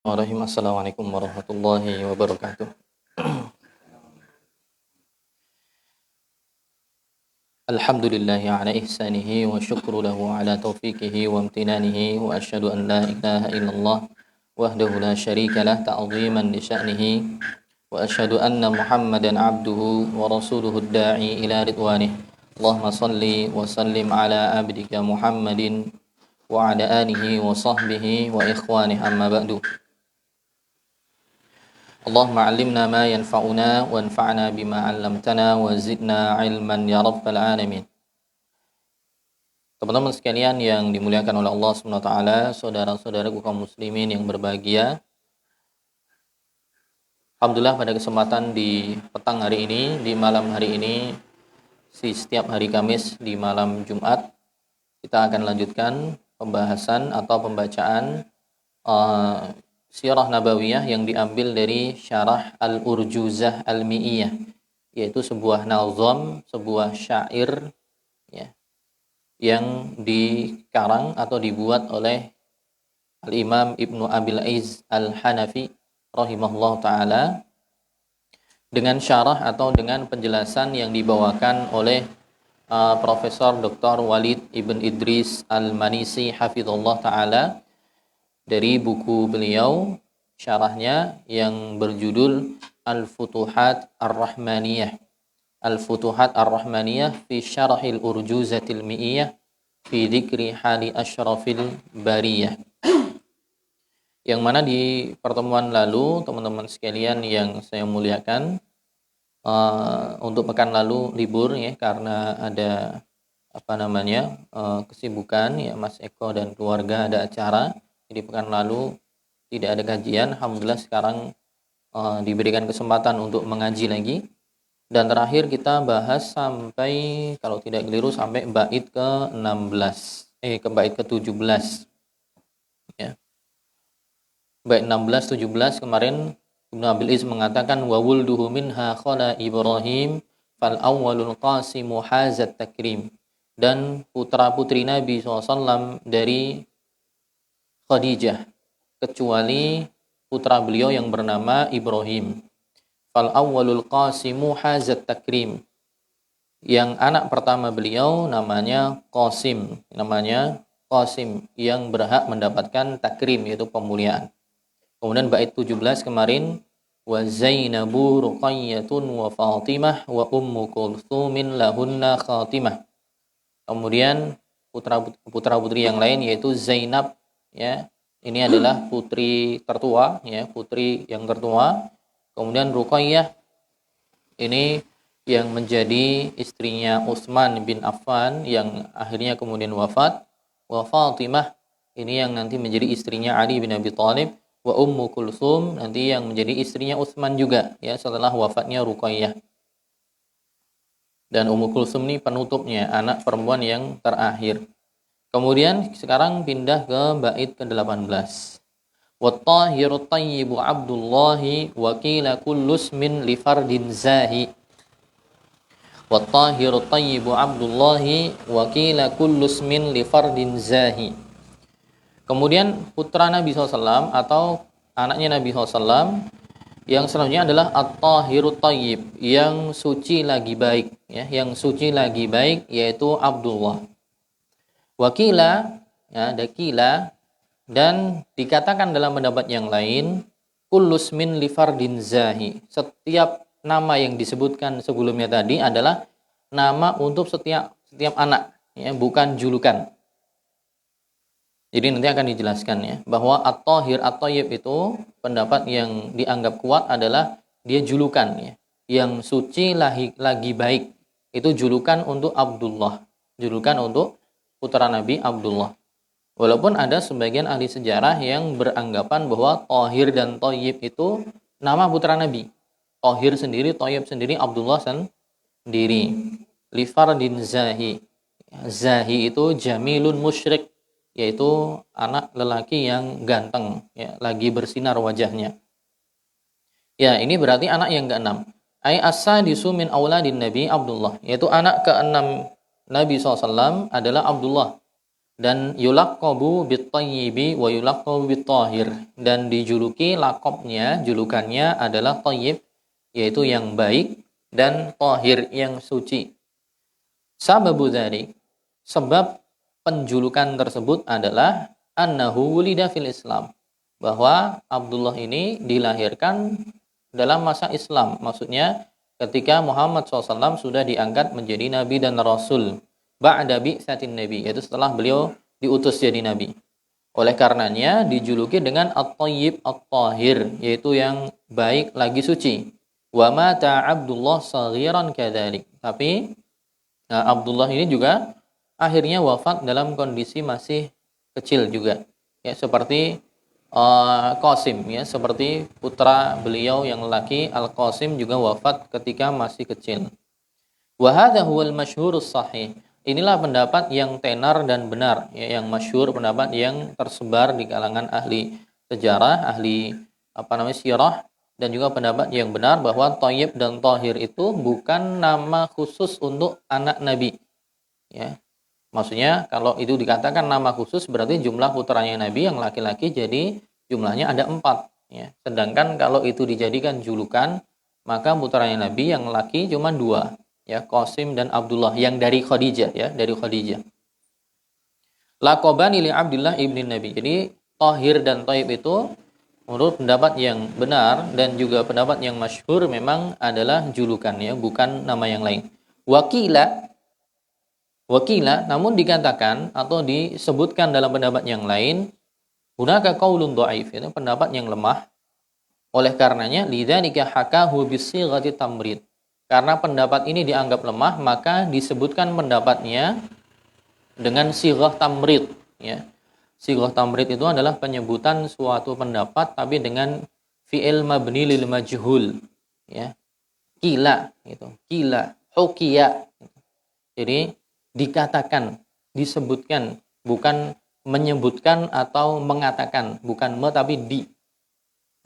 Assalamualaikum warahmatullahi wabarakatuh. Alhamdulillahi ala ihsanihi wa syukru lahu ala taufiqihi wa amtinanihi wa asyhadu an la ilaha illallah wahdahu la syarika lah ta'ziman li sya'nihi wa asyhadu anna Muhammadan abduhu wa rasuluhu ad-da'i ila ridwanih. Allahumma salli wa sallim ala abdika Muhammadin wa ala alihi wa sahbihi wa ikhwanih amma ba'du. Allahumma 'allimna ma yanfa'una wanfa'na bima 'allamtana wa zidna 'ilman ya rabbal alamin. Teman-teman sekalian yang dimuliakan oleh Allah Subhanahu wa taala, saudara-saudaraku kaum muslimin yang berbahagia. Alhamdulillah pada kesempatan di petang hari ini, di malam hari ini, setiap hari Kamis di malam Jumat, kita akan lanjutkan pembahasan atau pembacaan Sirah Nabawiyah yang diambil dari Syarah Al-Urjuzah Al-Mi'iyah, yaitu sebuah nazam, sebuah syair ya, yang dikarang atau dibuat oleh Al-Imam Ibnu Abil Aiz Al-Hanafi rahimahullah ta'ala, dengan syarah atau dengan penjelasan yang dibawakan oleh Profesor Dr. Walid Ibn Idris Al-Manisi hafizallah ta'ala, dari buku beliau, syarahnya yang berjudul Al-Futuhat Ar-Rahmaniyah. Al-Futuhat Ar-Rahmaniyah fi Syarahil Urjuzatil Mi'iyah fi Dzikri Hali Asyrafil Bariyah. Yang mana di pertemuan lalu, teman-teman sekalian yang saya muliakan, untuk pekan lalu libur ya, karena ada kesibukan ya, Mas Eko dan keluarga ada acara. Jadi pekan lalu tidak ada kajian. Alhamdulillah sekarang diberikan kesempatan untuk mengaji lagi. Dan terakhir kita bahas sampai, kalau tidak keliru, sampai bait ke-16. Ke bait ke-17. Ya. Bait 16 17 kemarin Ibnu Abil Iz mengatakan wa wulduhu minha khala Ibrahim fal awwalul qasimu hazat takrim. Dan putra-putri Nabi SAW dari Khadijah, kecuali putra beliau yang bernama Ibrahim. Fal awwalul qasimu hazat takrim. Yang anak pertama beliau namanya Qasim, yang berhak mendapatkan takrim, yaitu pemuliaan. Kemudian bait 17 kemarin wa Zainabu Ruqayyatun wa Fatimah wa Ummu Kulthumin lahunna khatimah. Kemudian putra-putri yang lain yaitu Zainab ya, ini adalah putri tertua ya, putri yang tertua. Kemudian Ruqayyah ini yang menjadi istrinya Utsman bin Affan yang akhirnya kemudian wafat. Wa Fatimah ini yang nanti menjadi istrinya Ali bin Abi Thalib. Wa Ummu Kulthum nanti yang menjadi istrinya Utsman juga ya, setelah wafatnya Ruqayyah. Dan Ummu Kulthum ini penutupnya, anak perempuan yang terakhir. Kemudian sekarang pindah ke bait ke-18. Wattahirut tayyibu Abdullahi wa qila kullu ismin li fardin zahi. Wattahirut tayyibu Abdullahi wa qila kullu ismin li fardin zahi. Kemudian putra Nabi SAW atau anaknya Nabi SAW yang selanjutnya adalah At-Tahirut Tayyib, yang suci lagi baik ya, yang suci lagi baik yaitu Abdullah. Wakila, ya, ada kila, dan dikatakan dalam pendapat yang lain, kullus min li fardin zahi. Setiap nama yang disebutkan sebelumnya tadi adalah nama untuk setiap anak, ya, bukan julukan. Jadi nanti akan dijelaskan ya, bahwa at-tahir at-tayyib itu pendapat yang dianggap kuat adalah dia julukan ya. Yang suci lagi baik. Itu julukan untuk Abdullah. Julukan untuk putra Nabi Abdullah. Walaupun ada sebagian ahli sejarah yang beranggapan bahwa Tahir dan Thayyib itu nama putra Nabi. Tahir sendiri, Thayyib sendiri, Abdullah sendiri. Li fardin zahi. Zahi itu jamilun musyrik, yaitu anak lelaki yang ganteng, ya, lagi bersinar wajahnya. Ya, ini berarti anak yang ke-6. Ai as-sadisu min auladin Nabi Abdullah, yaitu anak ke-6 Nabi SAW adalah Abdullah. dan yulaqqabu bit-thayyibi wa yulaqqabu bit-thahir, dan dijuluki lakopnya, julukannya adalah thayyib, yaitu yang baik, dan thahir, yang suci. Sababu dzalik, sebab penjulukan tersebut adalah annahu wulida fil Islam, bahwa Abdullah ini dilahirkan dalam masa Islam, maksudnya ketika Muhammad SAW sudah diangkat menjadi nabi dan rasul, ba'da bi'tsatin nabi, yaitu setelah beliau diutus jadi nabi. Oleh karenanya dijuluki dengan at-thayyib at-tahir, yaitu yang baik lagi suci. Wa mata Abdullah saghiran kadzalik. Tapi Abdullah ini juga akhirnya wafat dalam kondisi masih kecil juga. Ya, seperti Qasim, ya, seperti putra beliau yang lelaki Al-Qasim juga wafat ketika masih kecil. Wa hadza huwal masyhurus sahih. Inilah pendapat yang tenar dan benar, ya, yang masyhur, pendapat yang tersebar di kalangan ahli sejarah, ahli sirah, dan juga pendapat yang benar bahwa thayyib dan thahir itu bukan nama khusus untuk anak Nabi. Ya. Maksudnya kalau itu dikatakan nama khusus berarti jumlah putranya Nabi yang laki-laki jadi jumlahnya ada 4. Ya. Sedangkan kalau itu dijadikan julukan, maka putranya Nabi yang laki cuma 2. Ya, Qasim dan Abdullah yang dari Khadijah, ya, dari Khadijah. Laqabani li Abdullah ibnin Nabi. Jadi Thahir dan Thayyib itu menurut pendapat yang benar dan juga pendapat yang masyhur memang adalah julukan, ya, bukan nama yang lain. Wakila, namun dikatakan atau disebutkan dalam pendapat yang lain, hunaka qaulun dhaif, itu pendapat yang lemah. Oleh karenanya lidzalika hakahu bisighati tamrid. Karena pendapat ini dianggap lemah, maka disebutkan pendapatnya dengan sighah tamrid, ya. Sighah tamrid itu adalah penyebutan suatu pendapat tapi dengan fi'il mabni lil majhul, ya. Kila gitu. Kila, hukiya. Jadi dikatakan, disebutkan, bukan menyebutkan atau mengatakan, bukan tapi di.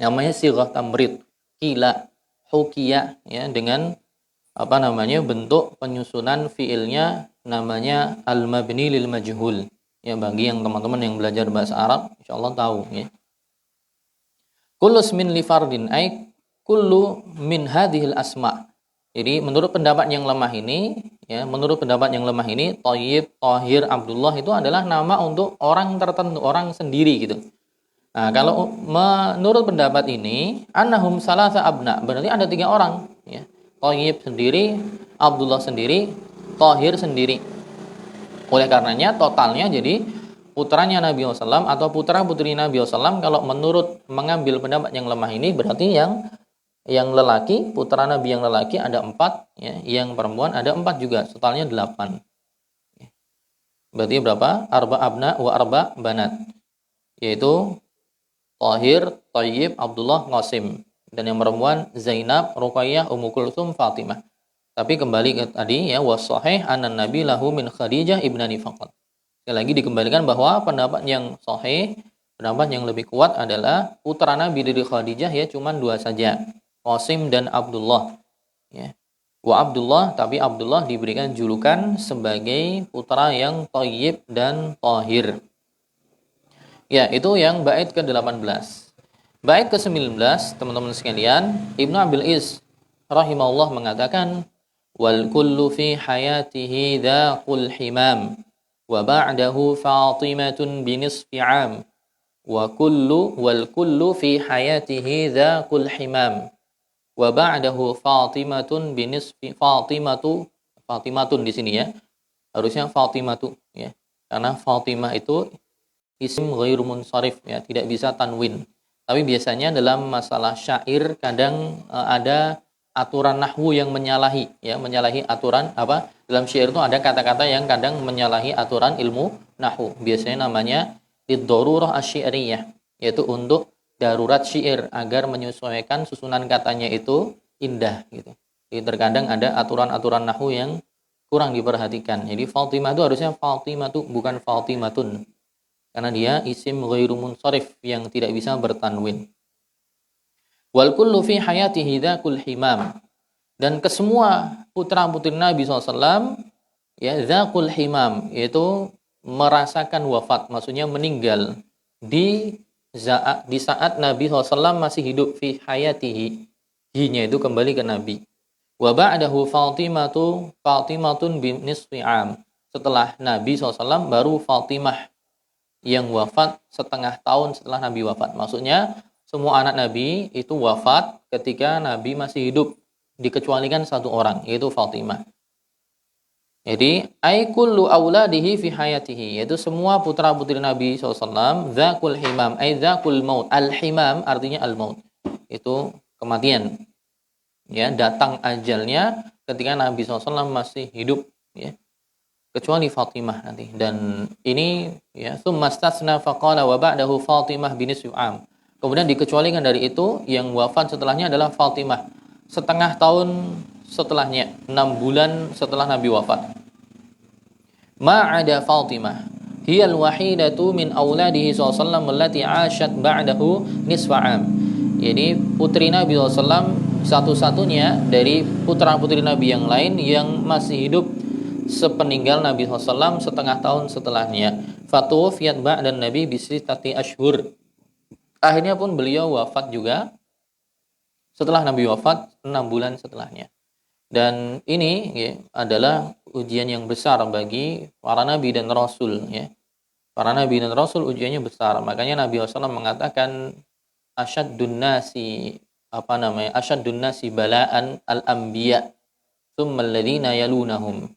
Namanya sighah tamrid. Kila, hukiya, ya, dengan bentuk penyusunan fiilnya namanya al-mabni lil majhul. Ya, bagi yang teman-teman yang belajar bahasa Arab insyaallah tahu, ya. Kullu ismin li fardin ay kullu min hadhil asma. Jadi menurut pendapat yang lemah ini, ya, Thayyib, Thahir, Abdullah itu adalah nama untuk orang tertentu, orang sendiri gitu. Nah, kalau menurut pendapat ini annahum salasa abna, berarti ada 3 orang, ya. Thayyib sendiri, Abdullah sendiri, Thahir sendiri. Oleh karenanya totalnya jadi putranya Nabi SAW atau putra-putri Nabi SAW, kalau menurut mengambil pendapat yang lemah ini berarti yang lelaki, putra Nabi yang lelaki ada 4, ya, yang perempuan ada 4 juga, totalnya 8. Berarti berapa? Arba abna wa arba banat. Yaitu Thahir, Thayyib, Abdullah, Qasim. Dan yang perempuan Zainab, Ruqayyah, Ummu Kulsum, Fatimah. Tapi kembali ke tadi, ya, wasahih anan nabi lahu min Khadijah ibnani faqat. Sekali lagi dikembalikan bahwa pendapat yang sahih, pendapat yang lebih kuat adalah putra Nabi dari Khadijah, ya, cuma 2 saja, Qasim dan Abdullah, ya. Wa Abdullah, tapi Abdullah diberikan julukan sebagai putra yang thayyib dan thahir. Ya, itu yang bait ke-18. Bait ke-19, teman-teman sekalian, Ibnu Abil Is rahimahullah mengatakan, wal kullu fi hayatihi dzaqul himam wa ba'dahu Fatimatun binisfi 'am wal kullu fi hayatihi dzaqul himam wa ba'dahu Fatimatun binisfi Fatimatun di sini, ya. Harusnya Fatimatu, ya. Karena Fatimah itu isim ghairu munsharif, ya, tidak bisa tanwin. Tapi biasanya dalam masalah syair kadang ada aturan nahwu yang menyalahi, ya, menyalahi aturan dalam syair itu ada kata-kata yang kadang menyalahi aturan ilmu nahwu. Biasanya namanya lid-darurah asy-syi'riyah, yaitu untuk darurat syair agar menyesuaikan susunan katanya itu indah gitu. Jadi terkadang ada aturan-aturan nahwu yang kurang diperhatikan. Jadi Fatimah itu harusnya Fatimatu bukan Fatimatun. Karena dia isim ghairu munsharif yang tidak bisa bertanwin. Wal kullu fi hayatihi dzakul himam. Dan kesemua putra-putri Nabi SAW, ya, dzakul himam, yaitu merasakan wafat, maksudnya meninggal di saat Nabi SAW masih hidup fi hayatihi. Hi-nya itu kembali ke Nabi. Wa ba'dahu Fatimatun bin nisfi am. Setelah Nabi SAW baru Fatimah yang wafat setengah tahun setelah Nabi wafat. Maksudnya semua anak Nabi itu wafat ketika Nabi masih hidup, dikecualikan satu orang, yaitu Fatimah. Jadi, ai kullu auladihi fi hayatihi, yaitu semua putra-putri Nabi SAW, dzakul himam, ai dzakul maut. Al-himam artinya al-maut. Itu kematian. Ya, datang ajalnya ketika Nabi SAW masih hidup, ya. Kecuali Fatimah nanti. Dan ini ya, tsumma istasna faqala wa ba'dahu Fatimah binisfi am. Kemudian dikecualikan dari itu, yang wafat setelahnya adalah Fatimah. Setengah tahun setelahnya, 6 bulan setelah Nabi wafat. Ma'ada Fatimah hiyal wahidatu min auladihi sallallahu allati 'ashat ba'dahu nisfa'am. Jadi putri Nabi SAW satu-satunya dari putra-putri Nabi yang lain yang masih hidup sepeninggal Nabi SAW setengah tahun setelahnya. Fatuwfiyat ba'dan Nabi bisitati ashhur. Akhirnya pun beliau wafat juga setelah Nabi wafat 6 bulan setelahnya. Dan ini ya, adalah ujian yang besar bagi para nabi dan rasul, ya. Para nabi dan rasul ujiannya besar. Makanya Nabi SAW mengatakan asyaddun nasi bala'an al-anbiya tsumma alladziina yalunahum.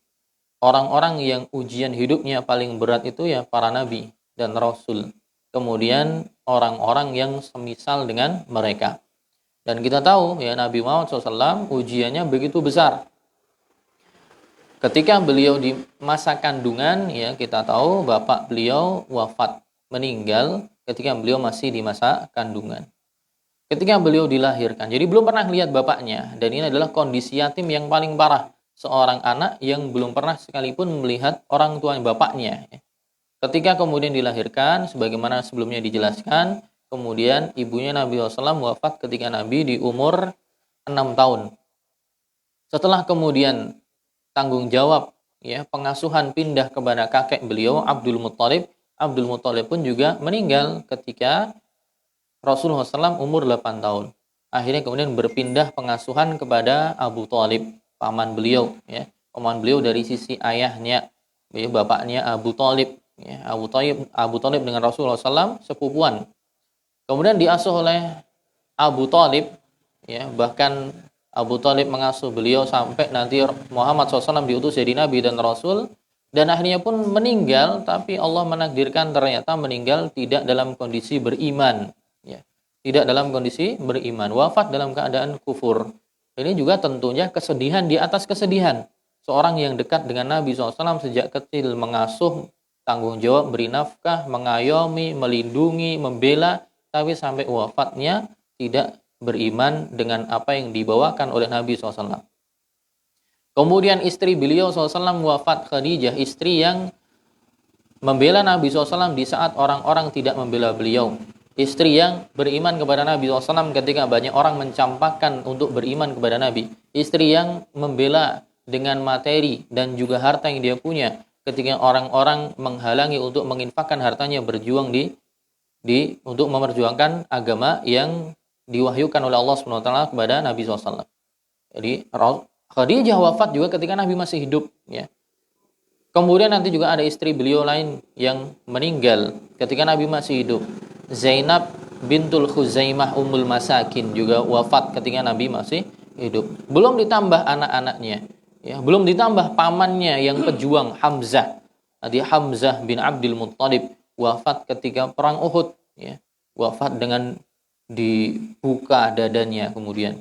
Orang-orang yang ujian hidupnya paling berat itu ya para nabi dan rasul. Kemudian orang-orang yang semisal dengan mereka. Dan kita tahu ya Nabi Muhammad SAW ujiannya begitu besar. Ketika beliau di masa kandungan, ya kita tahu bapak beliau wafat, meninggal ketika beliau masih di masa kandungan. Ketika beliau dilahirkan, jadi belum pernah lihat bapaknya. Dan ini adalah kondisi yatim yang paling parah. Seorang anak yang belum pernah sekalipun melihat orang tua bapaknya. Ketika kemudian dilahirkan, sebagaimana sebelumnya dijelaskan, kemudian ibunya Nabi SAW wafat ketika Nabi di umur 6 tahun. Setelah kemudian tanggung jawab ya pengasuhan pindah kepada kakek beliau Abdul Muttalib. Abdul Muttalib pun juga meninggal ketika Rasulullah SAW umur 8 tahun. Akhirnya kemudian berpindah pengasuhan kepada Abu Thalib, paman beliau ya. Paman beliau dari sisi ayahnya, ya, bapaknya Abu Thalib ya. Abu Thalib dengan Rasulullah SAW sepupuan. Kemudian diasuh oleh Abu Thalib, ya, bahkan Abu Thalib mengasuh beliau sampai nanti Muhammad SAW diutus jadi Nabi dan Rasul, dan akhirnya pun meninggal, tapi Allah menakdirkan ternyata meninggal tidak dalam kondisi beriman, ya, tidak dalam kondisi beriman, wafat dalam keadaan kufur. Ini juga tentunya kesedihan di atas kesedihan. Seorang yang dekat dengan Nabi SAW sejak kecil, mengasuh, tanggung jawab, beri nafkah, mengayomi, melindungi, membela, tapi sampai wafatnya tidak beriman dengan apa yang dibawakan oleh Nabi SAW. Kemudian istri beliau SAW wafat, Khadijah, istri yang membela Nabi SAW di saat orang-orang tidak membela beliau. Istri yang beriman kepada Nabi SAW ketika banyak orang mencampakkan untuk beriman kepada Nabi. Istri yang membela dengan materi dan juga harta yang dia punya ketika orang-orang menghalangi untuk menginfakkan hartanya, berjuang untuk memperjuangkan agama yang diwahyukan oleh Allah SWT kepada Nabi SAW. Jadi Khadijah wafat juga ketika Nabi masih hidup, ya. Kemudian nanti juga ada istri beliau lain yang meninggal ketika Nabi masih hidup. Zainab bintul Khuzaimah Ummul Masakin juga wafat ketika Nabi masih hidup. Belum ditambah anak-anaknya, ya, belum ditambah pamannya yang pejuang Hamzah. Nanti Hamzah bin Abdul Muttalib wafat ketika perang Uhud, ya. Wafat dengan dibuka dadanya kemudian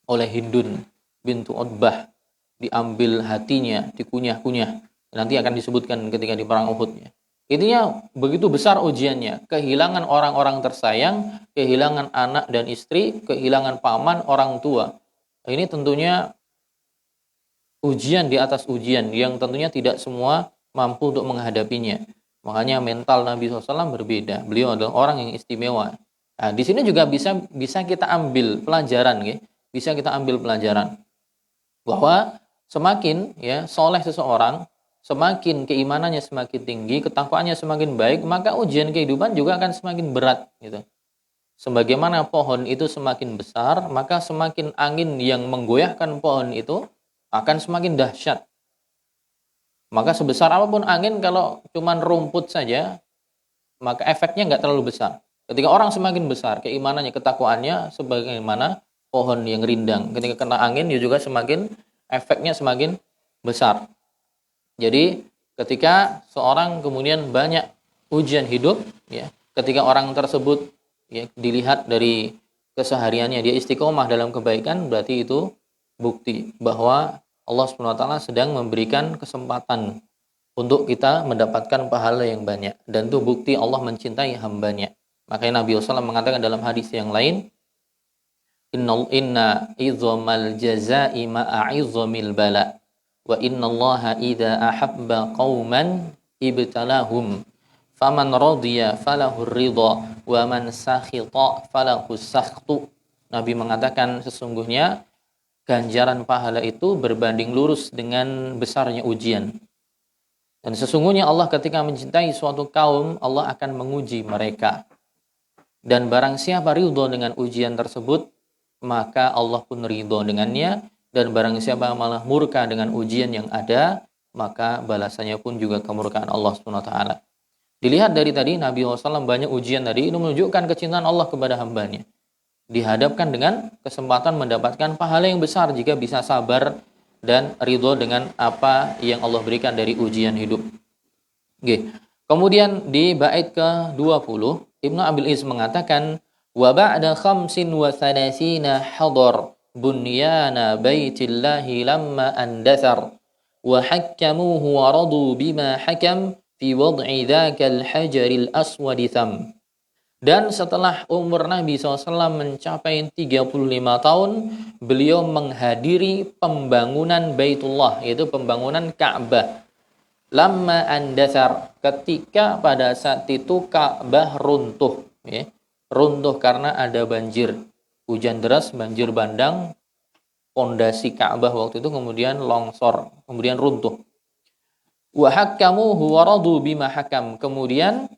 oleh Hindun bintu Utbah, diambil hatinya, dikunyah-kunyah. Nanti akan disebutkan ketika di perang Uhud, ya. Intinya begitu besar ujiannya, kehilangan orang-orang tersayang, kehilangan anak dan istri, kehilangan paman, orang tua. Ini tentunya ujian di atas ujian yang tentunya tidak semua mampu untuk menghadapinya. Makanya mental Nabi SAW berbeda. Beliau adalah orang yang istimewa. Nah, di sini juga bisa kita ambil pelajaran, ya. Bisa kita ambil pelajaran bahwa semakin ya soleh seseorang, semakin keimanannya semakin tinggi, ketakwaannya semakin baik, maka ujian kehidupan juga akan semakin berat gitu. Sebagaimana pohon itu semakin besar, maka semakin angin yang menggoyahkan pohon itu akan semakin dahsyat. Maka sebesar apapun angin, kalau cuman rumput saja, maka efeknya nggak terlalu besar. Ketika orang semakin besar, keimanannya, ketakwaannya, sebagaimana pohon yang rindang. Ketika kena angin, dia juga semakin, efeknya semakin besar. Jadi, ketika seorang kemudian banyak ujian hidup, ya, ketika orang tersebut ya, dilihat dari kesehariannya, dia istiqomah dalam kebaikan, berarti itu bukti bahwa Allah SWT sedang memberikan kesempatan untuk kita mendapatkan pahala yang banyak. Dan itu bukti Allah mencintai hambanya. Makanya Nabi SAW mengatakan dalam hadis yang lain, Inna idhamal jazai ma'a'idhamil bala. Wa innallaha idha ahabba qawman ibtalahum. Faman radiya falahur ridha. Wa man sakhita falahus sakhtu. Nabi mengatakan sesungguhnya ganjaran pahala itu berbanding lurus dengan besarnya ujian. Dan sesungguhnya Allah ketika mencintai suatu kaum, Allah akan menguji mereka. Dan barang siapa ridho dengan ujian tersebut, maka Allah pun ridho dengannya. Dan barang siapa malah murka dengan ujian yang ada, maka balasannya pun juga kemurkaan Allah SWT. Dilihat dari tadi, Nabi SAW banyak ujian tadi, itu menunjukkan kecintaan Allah kepada hambanya. Dihadapkan dengan kesempatan mendapatkan pahala yang besar jika bisa sabar dan ridho dengan apa yang Allah berikan dari ujian hidup. Oke. Kemudian di bait ke-20, Ibnu Abil Iz mengatakan, wa ba'da khamsin wa thalathina hadar bunyana baitillahi lamma andathar wa hakkamuhu wa radu bima hakam fi wad'i dhakal hajaril aswadi tham. Dan setelah umur Nabi SAW mencapai 35 tahun, beliau menghadiri pembangunan Baitullah, yaitu pembangunan Ka'bah. Lamma andathar, ketika pada saat itu Ka'bah runtuh. Ya. Runtuh karena ada banjir. Hujan deras, banjir bandang, pondasi Ka'bah waktu itu kemudian longsor, kemudian runtuh. Wa hakkamuhu wa radu bima hakam. Kemudian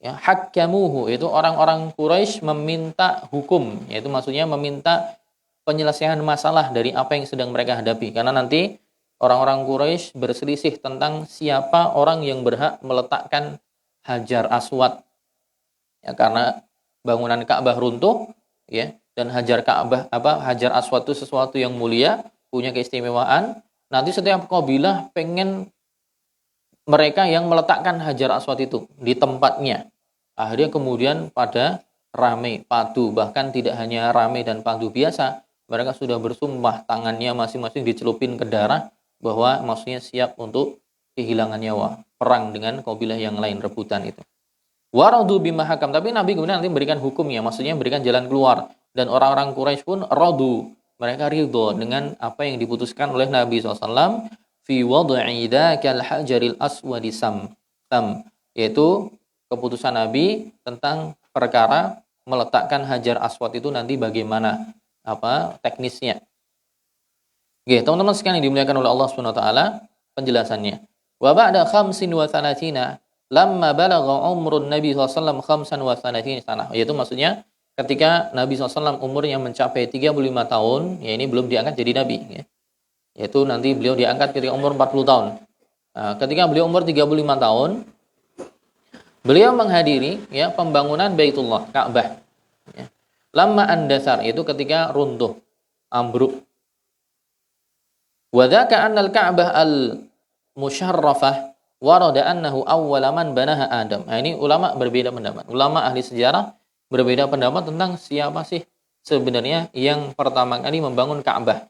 ya, hakkamuhu itu orang-orang Quraisy meminta hukum, yaitu maksudnya meminta penyelesaian masalah dari apa yang sedang mereka hadapi. Karena nanti orang-orang Quraisy berselisih tentang siapa orang yang berhak meletakkan Hajar Aswad. Ya, karena bangunan Ka'bah runtuh, ya, dan Hajar Aswad itu sesuatu yang mulia, punya keistimewaan. Nanti setiap kabilah pengen mereka yang meletakkan Hajar Aswad itu di tempatnya. Akhirnya kemudian pada rame, padu, bahkan tidak hanya rame dan padu biasa, mereka sudah bersumpah tangannya masing-masing dicelupin ke darah bahwa maksudnya siap untuk kehilangan nyawa, perang dengan kabilah yang lain, rebutan itu. Waradu bima hakam, tapi Nabi kemudian nanti memberikan hukumnya, maksudnya memberikan jalan keluar, dan orang-orang Quraisy pun radu, mereka ridho dengan apa yang diputuskan oleh Nabi SAW fi wad'i dzakal hajaril aswadi sam, yaitu keputusan Nabi tentang perkara meletakkan Hajar Aswad itu nanti bagaimana teknisnya. Oke, teman-teman sekalian yang dimuliakan oleh Allah Subhanahu wa taala, penjelasannya. Wa ba'da khamsin wa thalathina lamma balagha umrun Nabi sallallahu khamsan wa thalathina sanah. Yaitu maksudnya ketika Nabi SAW umurnya mencapai 35 tahun, ya ini belum diangkat jadi nabi, ya. Yaitu nanti beliau diangkat ketika umur 40 tahun. Nah, ketika beliau umur 35 tahun, beliau menghadiri ya pembangunan Baitullah, Ka'bah. Ya. Lamma andasar, itu ketika runtuh, ambruk. Wa dzaka anna al-Ka'bah al-musyarrafah warada annahu awwala man banaha Adam. Nah, ini ulama berbeda pendapat. Ulama ahli sejarah berbeda pendapat tentang siapa sih sebenarnya yang pertama kali membangun Ka'bah.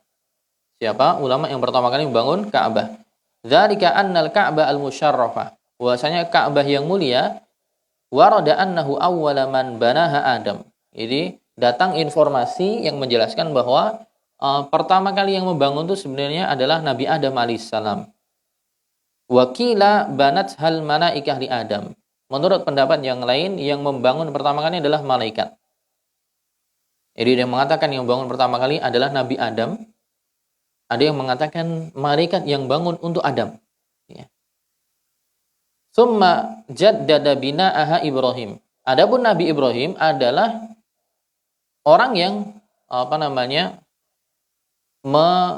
Siapa ulama yang pertama kali membangun Ka'bah? Dzalika anna al-Ka'bah al-musyarrafah. Bahwasanya Ka'bah yang mulia, warada annahu awwala man banaha Adam. Jadi datang informasi yang menjelaskan bahwa pertama kali yang membangun itu sebenarnya adalah Nabi Adam alaihissalam. Wakila banat hal malaikah li Adam. Menurut pendapat yang lain, yang membangun pertama kali adalah malaikat. Jadi yang mengatakan yang membangun pertama kali adalah Nabi Adam. Ada yang mengatakan malaikat yang bangun untuk Adam. Ya. Summa jaddada bina'aha Ibrahim. Adapun Nabi Ibrahim adalah orang yang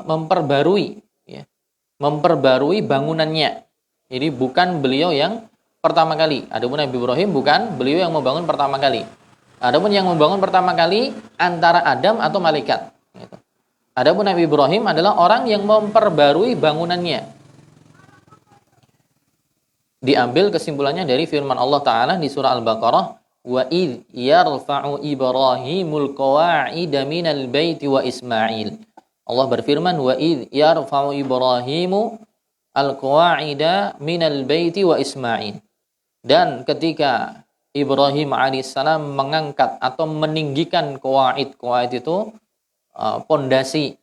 memperbarui, ya, memperbarui bangunannya. Jadi bukan beliau yang pertama kali. Adapun Nabi Ibrahim bukan beliau yang membangun pertama kali. Adapun yang membangun pertama kali antara Adam atau malaikat. Gitu. Adapun Nabi Ibrahim adalah orang yang memperbarui bangunannya. Diambil kesimpulannya dari firman Allah Ta'ala di surah Al-Baqarah, wa idh yarfa'u Ibrahimul qawa'ida minal baiti wa Ismail. Allah berfirman, wa idh yarfa'u Ibrahimu al-qawa'ida minal baiti wa Ismail. Dan ketika Ibrahim alaihissalam mengangkat atau meninggikan qawa'id itu pondasi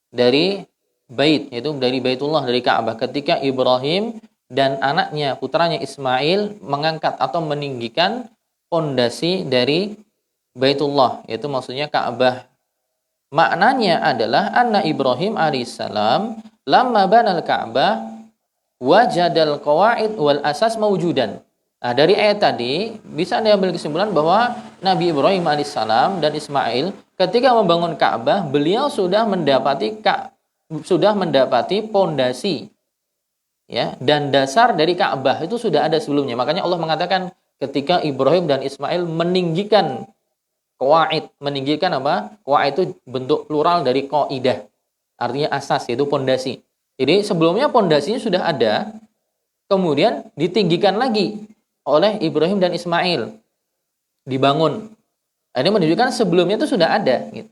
dari bait, yaitu dari Baitullah, dari Ka'bah. Ketika Ibrahim dan anaknya, putranya Ismail mengangkat atau meninggikan pondasi dari Baitullah, yaitu maksudnya Ka'bah. Maknanya adalah anna Ibrahim alaihissalam lamma banal Ka'bah wajadal qawaid wal asas mawjudan. Nah, dari ayat tadi bisa diambil kesimpulan bahwa Nabi Ibrahim alaihissalam dan Ismail ketika membangun Ka'bah, beliau sudah mendapati pondasi, ya, dan dasar dari Ka'bah itu sudah ada sebelumnya. Makanya Allah mengatakan ketika Ibrahim dan Ismail meninggikan qawaid, meninggikan apa? Qawaid itu bentuk plural dari qaidah. Artinya asas, yaitu pondasi. Jadi sebelumnya pondasinya sudah ada, kemudian ditinggikan lagi oleh Ibrahim dan Ismail, dibangun. Ini menunjukkan sebelumnya itu sudah ada, gitu.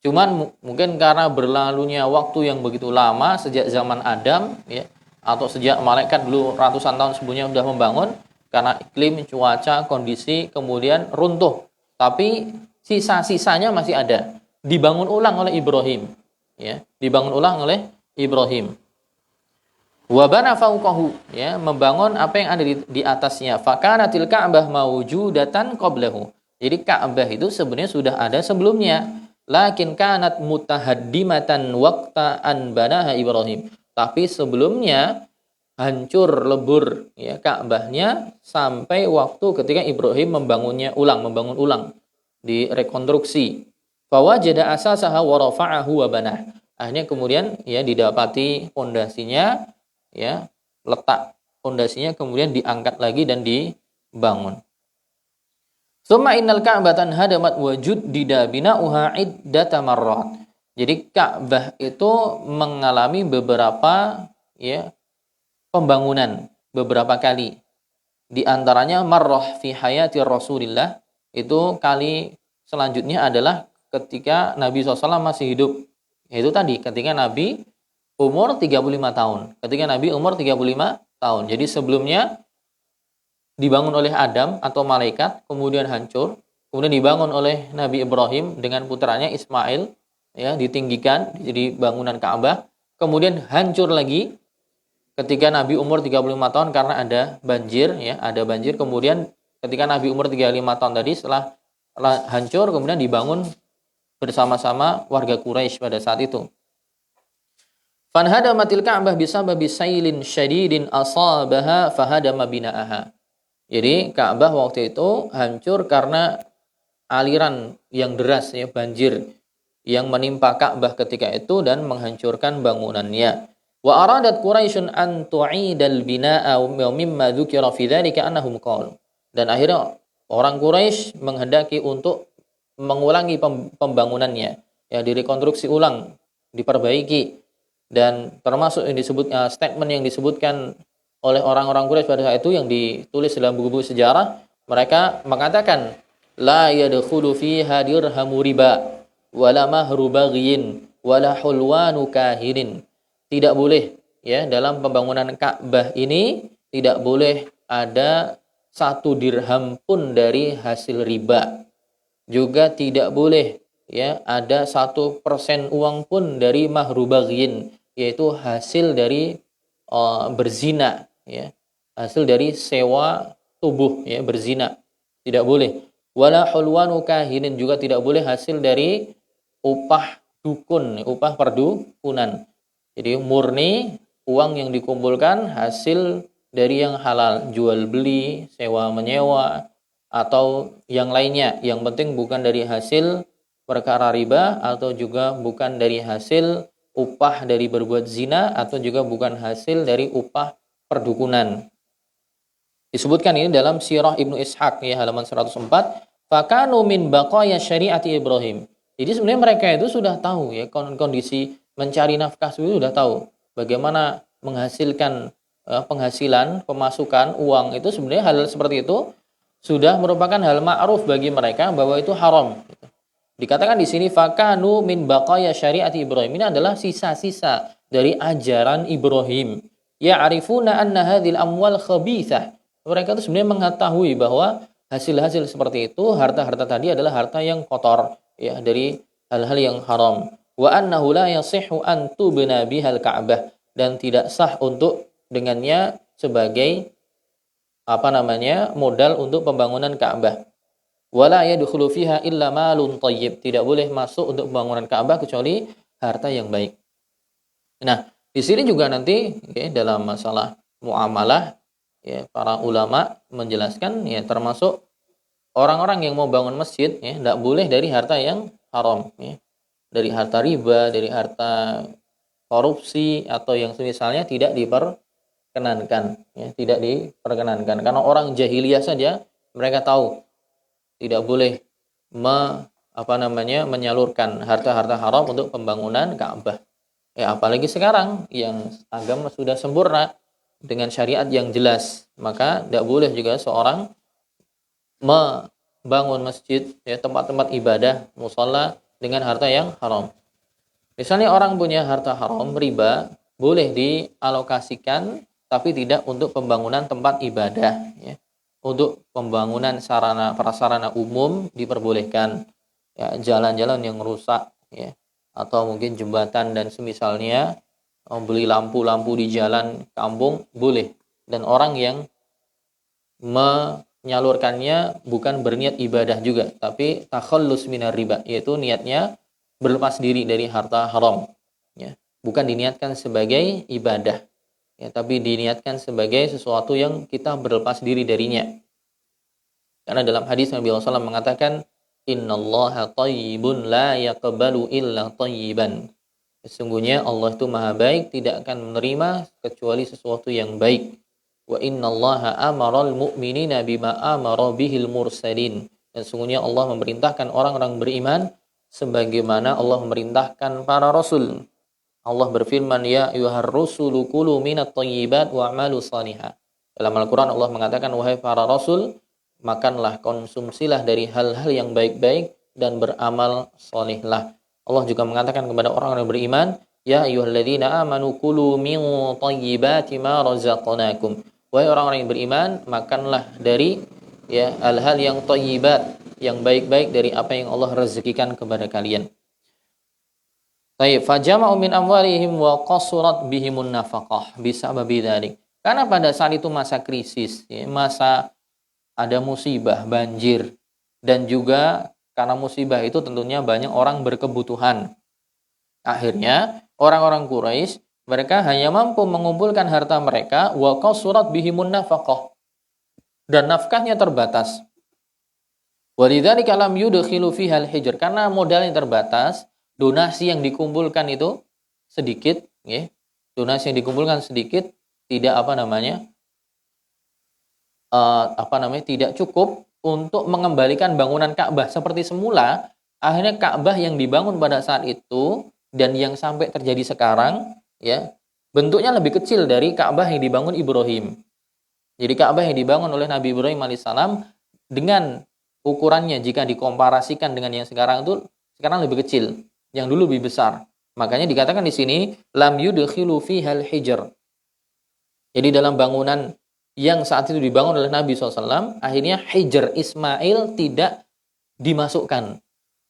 Cuman mungkin karena berlalunya waktu yang begitu lama sejak zaman Adam, ya, atau sejak malaikat dulu ratusan tahun sebelumnya sudah membangun, karena iklim, cuaca, kondisi kemudian runtuh. Tapi sisa-sisanya masih ada. Dibangun ulang oleh Ibrahim, ya, dibangun ulang oleh Ibrahim. Wa bana fawqahu, ya, membangun apa yang ada di atasnya. Fakanatil Ka'bah mawjudatan qablahu. Jadi Ka'bah itu sebenarnya sudah ada sebelumnya. Lakin kanat mutahaddimatan waqta an banaha Ibrahim. Tapi sebelumnya hancur lebur, ya, Ka'bahnya sampai waktu ketika Ibrahim membangun ulang, direkonstruksi. Fawajada asasaha wa rafa'ahu wa banah. Akhirnya kemudian, ya, didapati pondasinya, ya, letak pondasinya kemudian diangkat lagi dan dibangun. Summa innal Ka'batan hadamat wajud didabina'uha iddata marrat. Jadi Ka'bah itu mengalami beberapa, ya, pembangunan beberapa kali. Di antaranya marrah fi hayati Rasulillah, itu kali selanjutnya adalah ketika Nabi SAW masih hidup. Itu tadi ketika Nabi umur 35 tahun. Ketika Nabi umur 35 tahun. Jadi sebelumnya dibangun oleh Adam atau malaikat, kemudian hancur, kemudian dibangun oleh Nabi Ibrahim dengan putranya Ismail, ya, ditinggikan jadi bangunan Ka'bah, kemudian hancur lagi ketika Nabi umur 35 tahun karena ada banjir, ya, ada banjir. Kemudian ketika Nabi umur 35 tahun tadi setelah hancur, kemudian dibangun bersama-sama warga Quraisy pada saat itu. Fanhadamatil Ka'bah bisababi sailin syadidin asabaha fahadama bina'aha. Jadi Ka'bah waktu itu hancur karena aliran yang deras, ya, banjir yang menimpa Ka'bah ketika itu dan menghancurkan bangunannya. Wa aradat Quraisyun an tu'idal bina'a mimma dzukira fi dzalika annahum qalu. Dan akhirnya orang Quraisy menghendaki untuk mengulangi pembangunannya, ya, direkonstruksi ulang, diperbaiki. Dan termasuk yang disebut statement yang disebutkan oleh orang-orang Quraisy pada saat itu yang ditulis dalam buku-buku sejarah, mereka mengatakan la yadkhulu fiha dirhamu riba wala mahru baghin wala hulwanu kahirin. Tidak boleh, ya, dalam pembangunan Ka'bah ini tidak boleh ada 1 dirham pun dari hasil riba. Juga tidak boleh, ya, ada 1% uang pun dari mahru baghin, yaitu hasil dari berzina, ya, hasil dari sewa tubuh, ya, berzina, tidak boleh. Wala hulwanu kahinin, juga tidak boleh hasil dari upah dukun, upah perdukunan. Jadi murni uang yang dikumpulkan hasil dari yang halal, jual beli, sewa menyewa, atau yang lainnya. Yang penting bukan dari hasil perkara riba, atau juga bukan dari hasil upah dari berbuat zina, atau juga bukan hasil dari upah perdukunan. Disebutkan ini dalam Sirah Ibnu Ishaq ya, halaman 104. Fakanu min baqaya syariati Ibrahim. Jadi sebenarnya mereka itu sudah tahu ya, kondisi mencari nafkah itu sudah tahu bagaimana menghasilkan penghasilan, pemasukan, uang itu sebenarnya hal seperti itu sudah merupakan hal ma'ruf bagi mereka bahwa itu haram. Dikatakan di sini fakanu min baqaya syariati Ibrahim. Ini adalah sisa-sisa dari ajaran Ibrahim. Ya'rifuna anna hadhil amwal khabithah. Mereka itu sebenarnya mengetahui bahwa hasil-hasil seperti itu, harta-harta tadi adalah harta yang kotor ya, dari hal-hal yang haram. Wa annahu la yasihhu an tubna bihal Ka'bah, dan tidak sah untuk dengannya sebagai modal untuk pembangunan Ka'bah. Wala yadkhulu fiha illa malun thayyib. Tidak boleh masuk untuk pembangunan Ka'bah kecuali harta yang baik. Nah, di sini juga nanti dalam masalah muamalah ya, para ulama menjelaskan ya, termasuk orang-orang yang mau bangun masjid ya, tidak boleh dari harta yang haram ya. Dari harta riba, dari harta korupsi atau yang semisalnya tidak diperkenankan ya, tidak diperkenankan. Karena orang jahiliyah saja mereka tahu tidak boleh menyalurkan harta-harta haram untuk pembangunan Ka'bah. Ya, apalagi sekarang yang agama sudah sempurna dengan syariat yang jelas, maka tidak boleh juga seorang membangun masjid ya, tempat-tempat ibadah, musalla dengan harta yang haram. Misalnya orang punya harta haram riba, boleh dialokasikan tapi tidak untuk pembangunan tempat ibadah ya. Untuk pembangunan sarana prasarana umum diperbolehkan ya, jalan-jalan yang rusak ya, atau mungkin jembatan dan semisalnya, beli lampu-lampu di jalan kampung boleh, dan orang yang menyalurkannya bukan berniat ibadah juga, tapi takhallus minar riba, yaitu niatnya berlepas diri dari harta haram ya, bukan diniatkan sebagai ibadah ya, tapi diniatkan sebagai sesuatu yang kita berlepas diri darinya. Karena dalam hadis Nabi SAW mengatakan, innallaha thayyibun la yaqbalu illa thayyiban. Sesungguhnya Allah itu maha baik, tidak akan menerima kecuali sesuatu yang baik. Wa innallaha amaral mu'minina bima amara bihil mursalin. Dan sesungguhnya Allah memerintahkan orang-orang beriman sebagaimana Allah memerintahkan para rasul. Allah berfirman, ya ayyuhar rusulu kulu minat thayyibat wa'malu salihah. Dalam Al-Quran Allah mengatakan, wahai para rasul, makanlah, konsumsilah dari hal-hal yang baik-baik dan beramal salihlah. Allah juga mengatakan kepada orang-orang yang beriman, ya ayyuhalladzina amanu kulu min thayyibati ma razaqnakum. Wahai orang-orang yang beriman, makanlah dari ya hal-hal yang thayyibat, yang baik-baik dari apa yang Allah rezekikan kepada kalian. Baik, fajama'u min amwalihim wa qasurat bihimun nafaqah bisababi dzalik. Karena pada saat itu masa krisis, ya, masa ada musibah, banjir, dan juga karena musibah itu tentunya banyak orang berkebutuhan. Akhirnya orang-orang Quraisy mereka hanya mampu mengumpulkan harta mereka wa qasurat bihimun nafaqah, dan nafkahnya terbatas. Walidzalika lam yudkhilu fiha al-hijr, karena modalnya terbatas, donasi yang dikumpulkan itu sedikit, ya. Donasi yang dikumpulkan sedikit, tidak tidak cukup untuk mengembalikan bangunan Ka'bah seperti semula. Akhirnya Ka'bah yang dibangun pada saat itu dan yang sampai terjadi sekarang, ya, bentuknya lebih kecil dari Ka'bah yang dibangun Ibrahim. Jadi Ka'bah yang dibangun oleh Nabi Ibrahim alaihissalam dengan ukurannya jika dikomparasikan dengan yang sekarang itu sekarang lebih kecil, yang dulu lebih besar. Makanya dikatakan di sini lam yudkhilu fihal hijr. Jadi dalam bangunan yang saat itu dibangun oleh Nabi SAW, akhirnya hijr Ismail tidak dimasukkan.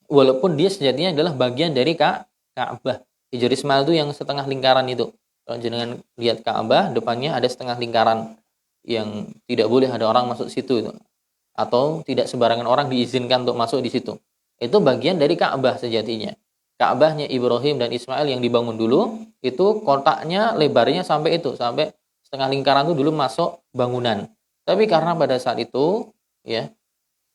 Walaupun dia sejatinya adalah bagian dari Ka'bah. Hijr Ismail itu yang setengah lingkaran itu. Kalau jangan lihat Ka'bah, depannya ada setengah lingkaran yang tidak boleh ada orang masuk situ itu. Atau tidak sembarangan orang diizinkan untuk masuk di situ. Itu bagian dari Ka'bah sejatinya. Ka'bahnya Ibrahim dan Ismail yang dibangun dulu, itu kotaknya lebarnya sampai itu, sampai setengah lingkaran itu dulu masuk bangunan. Tapi karena pada saat itu ya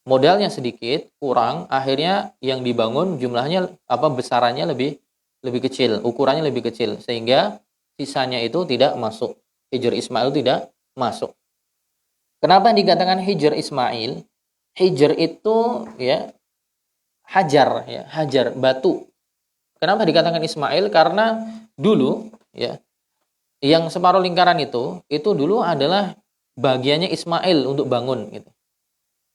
modalnya sedikit, kurang, akhirnya yang dibangun jumlahnya besarannya lebih kecil, ukurannya lebih kecil sehingga sisanya itu tidak masuk. Hijr Ismail tidak masuk. Kenapa dikatakan Hijr Ismail? Hijr itu ya hajar batu. Kenapa dikatakan Ismail? Karena dulu ya yang separuh lingkaran itu dulu adalah bagiannya Ismail untuk bangun gitu.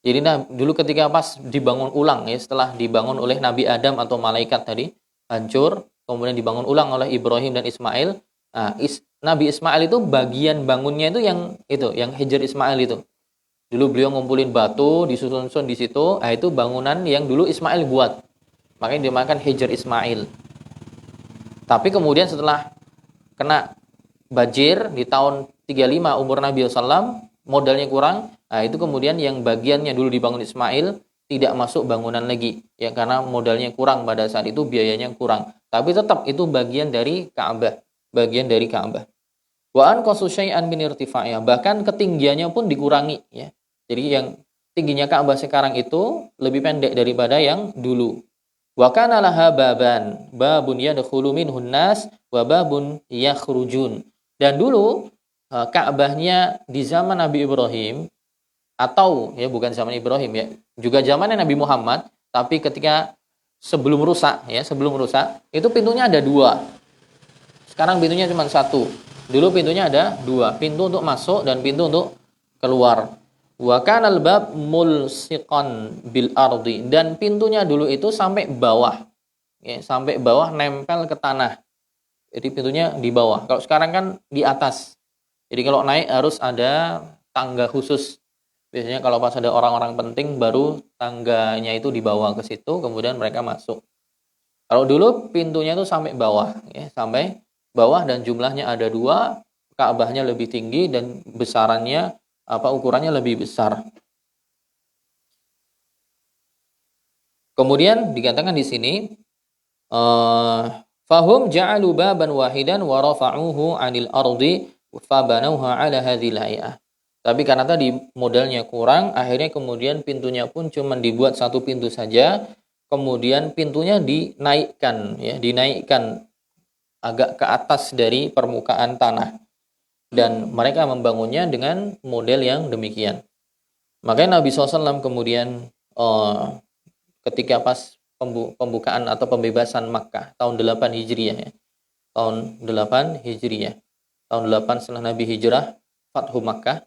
Jadi dulu ketika pas dibangun ulang ya, setelah dibangun oleh Nabi Adam atau malaikat tadi hancur, kemudian dibangun ulang oleh Ibrahim dan Ismail. Nah, Nabi Ismail itu bagian bangunnya itu yang Hijr Ismail itu. Dulu beliau ngumpulin batu, disusun-susun di situ. Nah, itu bangunan yang dulu Ismail buat. Makanya dinamakan Hijr Ismail. Tapi kemudian setelah kena banjir di tahun 35 umur Nabi SAW, modalnya kurang. Nah, itu kemudian yang bagiannya dulu dibangun Ismail tidak masuk bangunan lagi. Ya, karena modalnya kurang pada saat itu, biayanya kurang. Tapi tetap itu bagian dari Ka'bah. Bagian dari Ka'bah. Wa anqasu syai'an min irtifa'iyah, bahkan ketinggiannya pun dikurangi ya. Jadi yang tingginya Ka'bah sekarang itu lebih pendek daripada yang dulu. Wa kana laha babun yadkhulu minhun nas wa babun yakhrujun. Dan dulu Ka'bahnya di zaman Nabi Ibrahim atau ya bukan zaman Ibrahim ya, juga zamannya Nabi Muhammad, tapi ketika sebelum rusak itu pintunya ada dua. Sekarang pintunya cuma satu. Dulu pintunya ada dua, pintu untuk masuk dan pintu untuk keluar. Wa kanal bab mulsiqan bil ardi, dan pintunya dulu itu sampai bawah. Ya, sampai bawah nempel ke tanah. Jadi pintunya di bawah. Kalau sekarang kan di atas. Jadi kalau naik harus ada tangga khusus. Biasanya kalau pas ada orang-orang penting baru tangganya itu dibawa ke situ, kemudian mereka masuk. Kalau dulu pintunya itu sampai bawah, ya, sampai bawah, dan jumlahnya ada dua, Ka'bahnya lebih tinggi dan besarannya ukurannya lebih besar. Kemudian dikatakan di sini fahum ja'alu baban wahidan wa rafa'uhu 'anil ardi fabanauha 'ala hadhil hay'ah. Tapi karena tadi modalnya kurang, akhirnya kemudian pintunya pun cuma dibuat satu pintu saja, kemudian pintunya dinaikkan agak ke atas dari permukaan tanah, dan mereka membangunnya dengan model yang demikian. Makanya Nabi SAW kemudian ketika pas pembukaan atau pembebasan Makkah tahun 8 Hijriah ya, tahun 8 Hijriah, tahun 8 setelah Nabi hijrah, Fathu Makkah,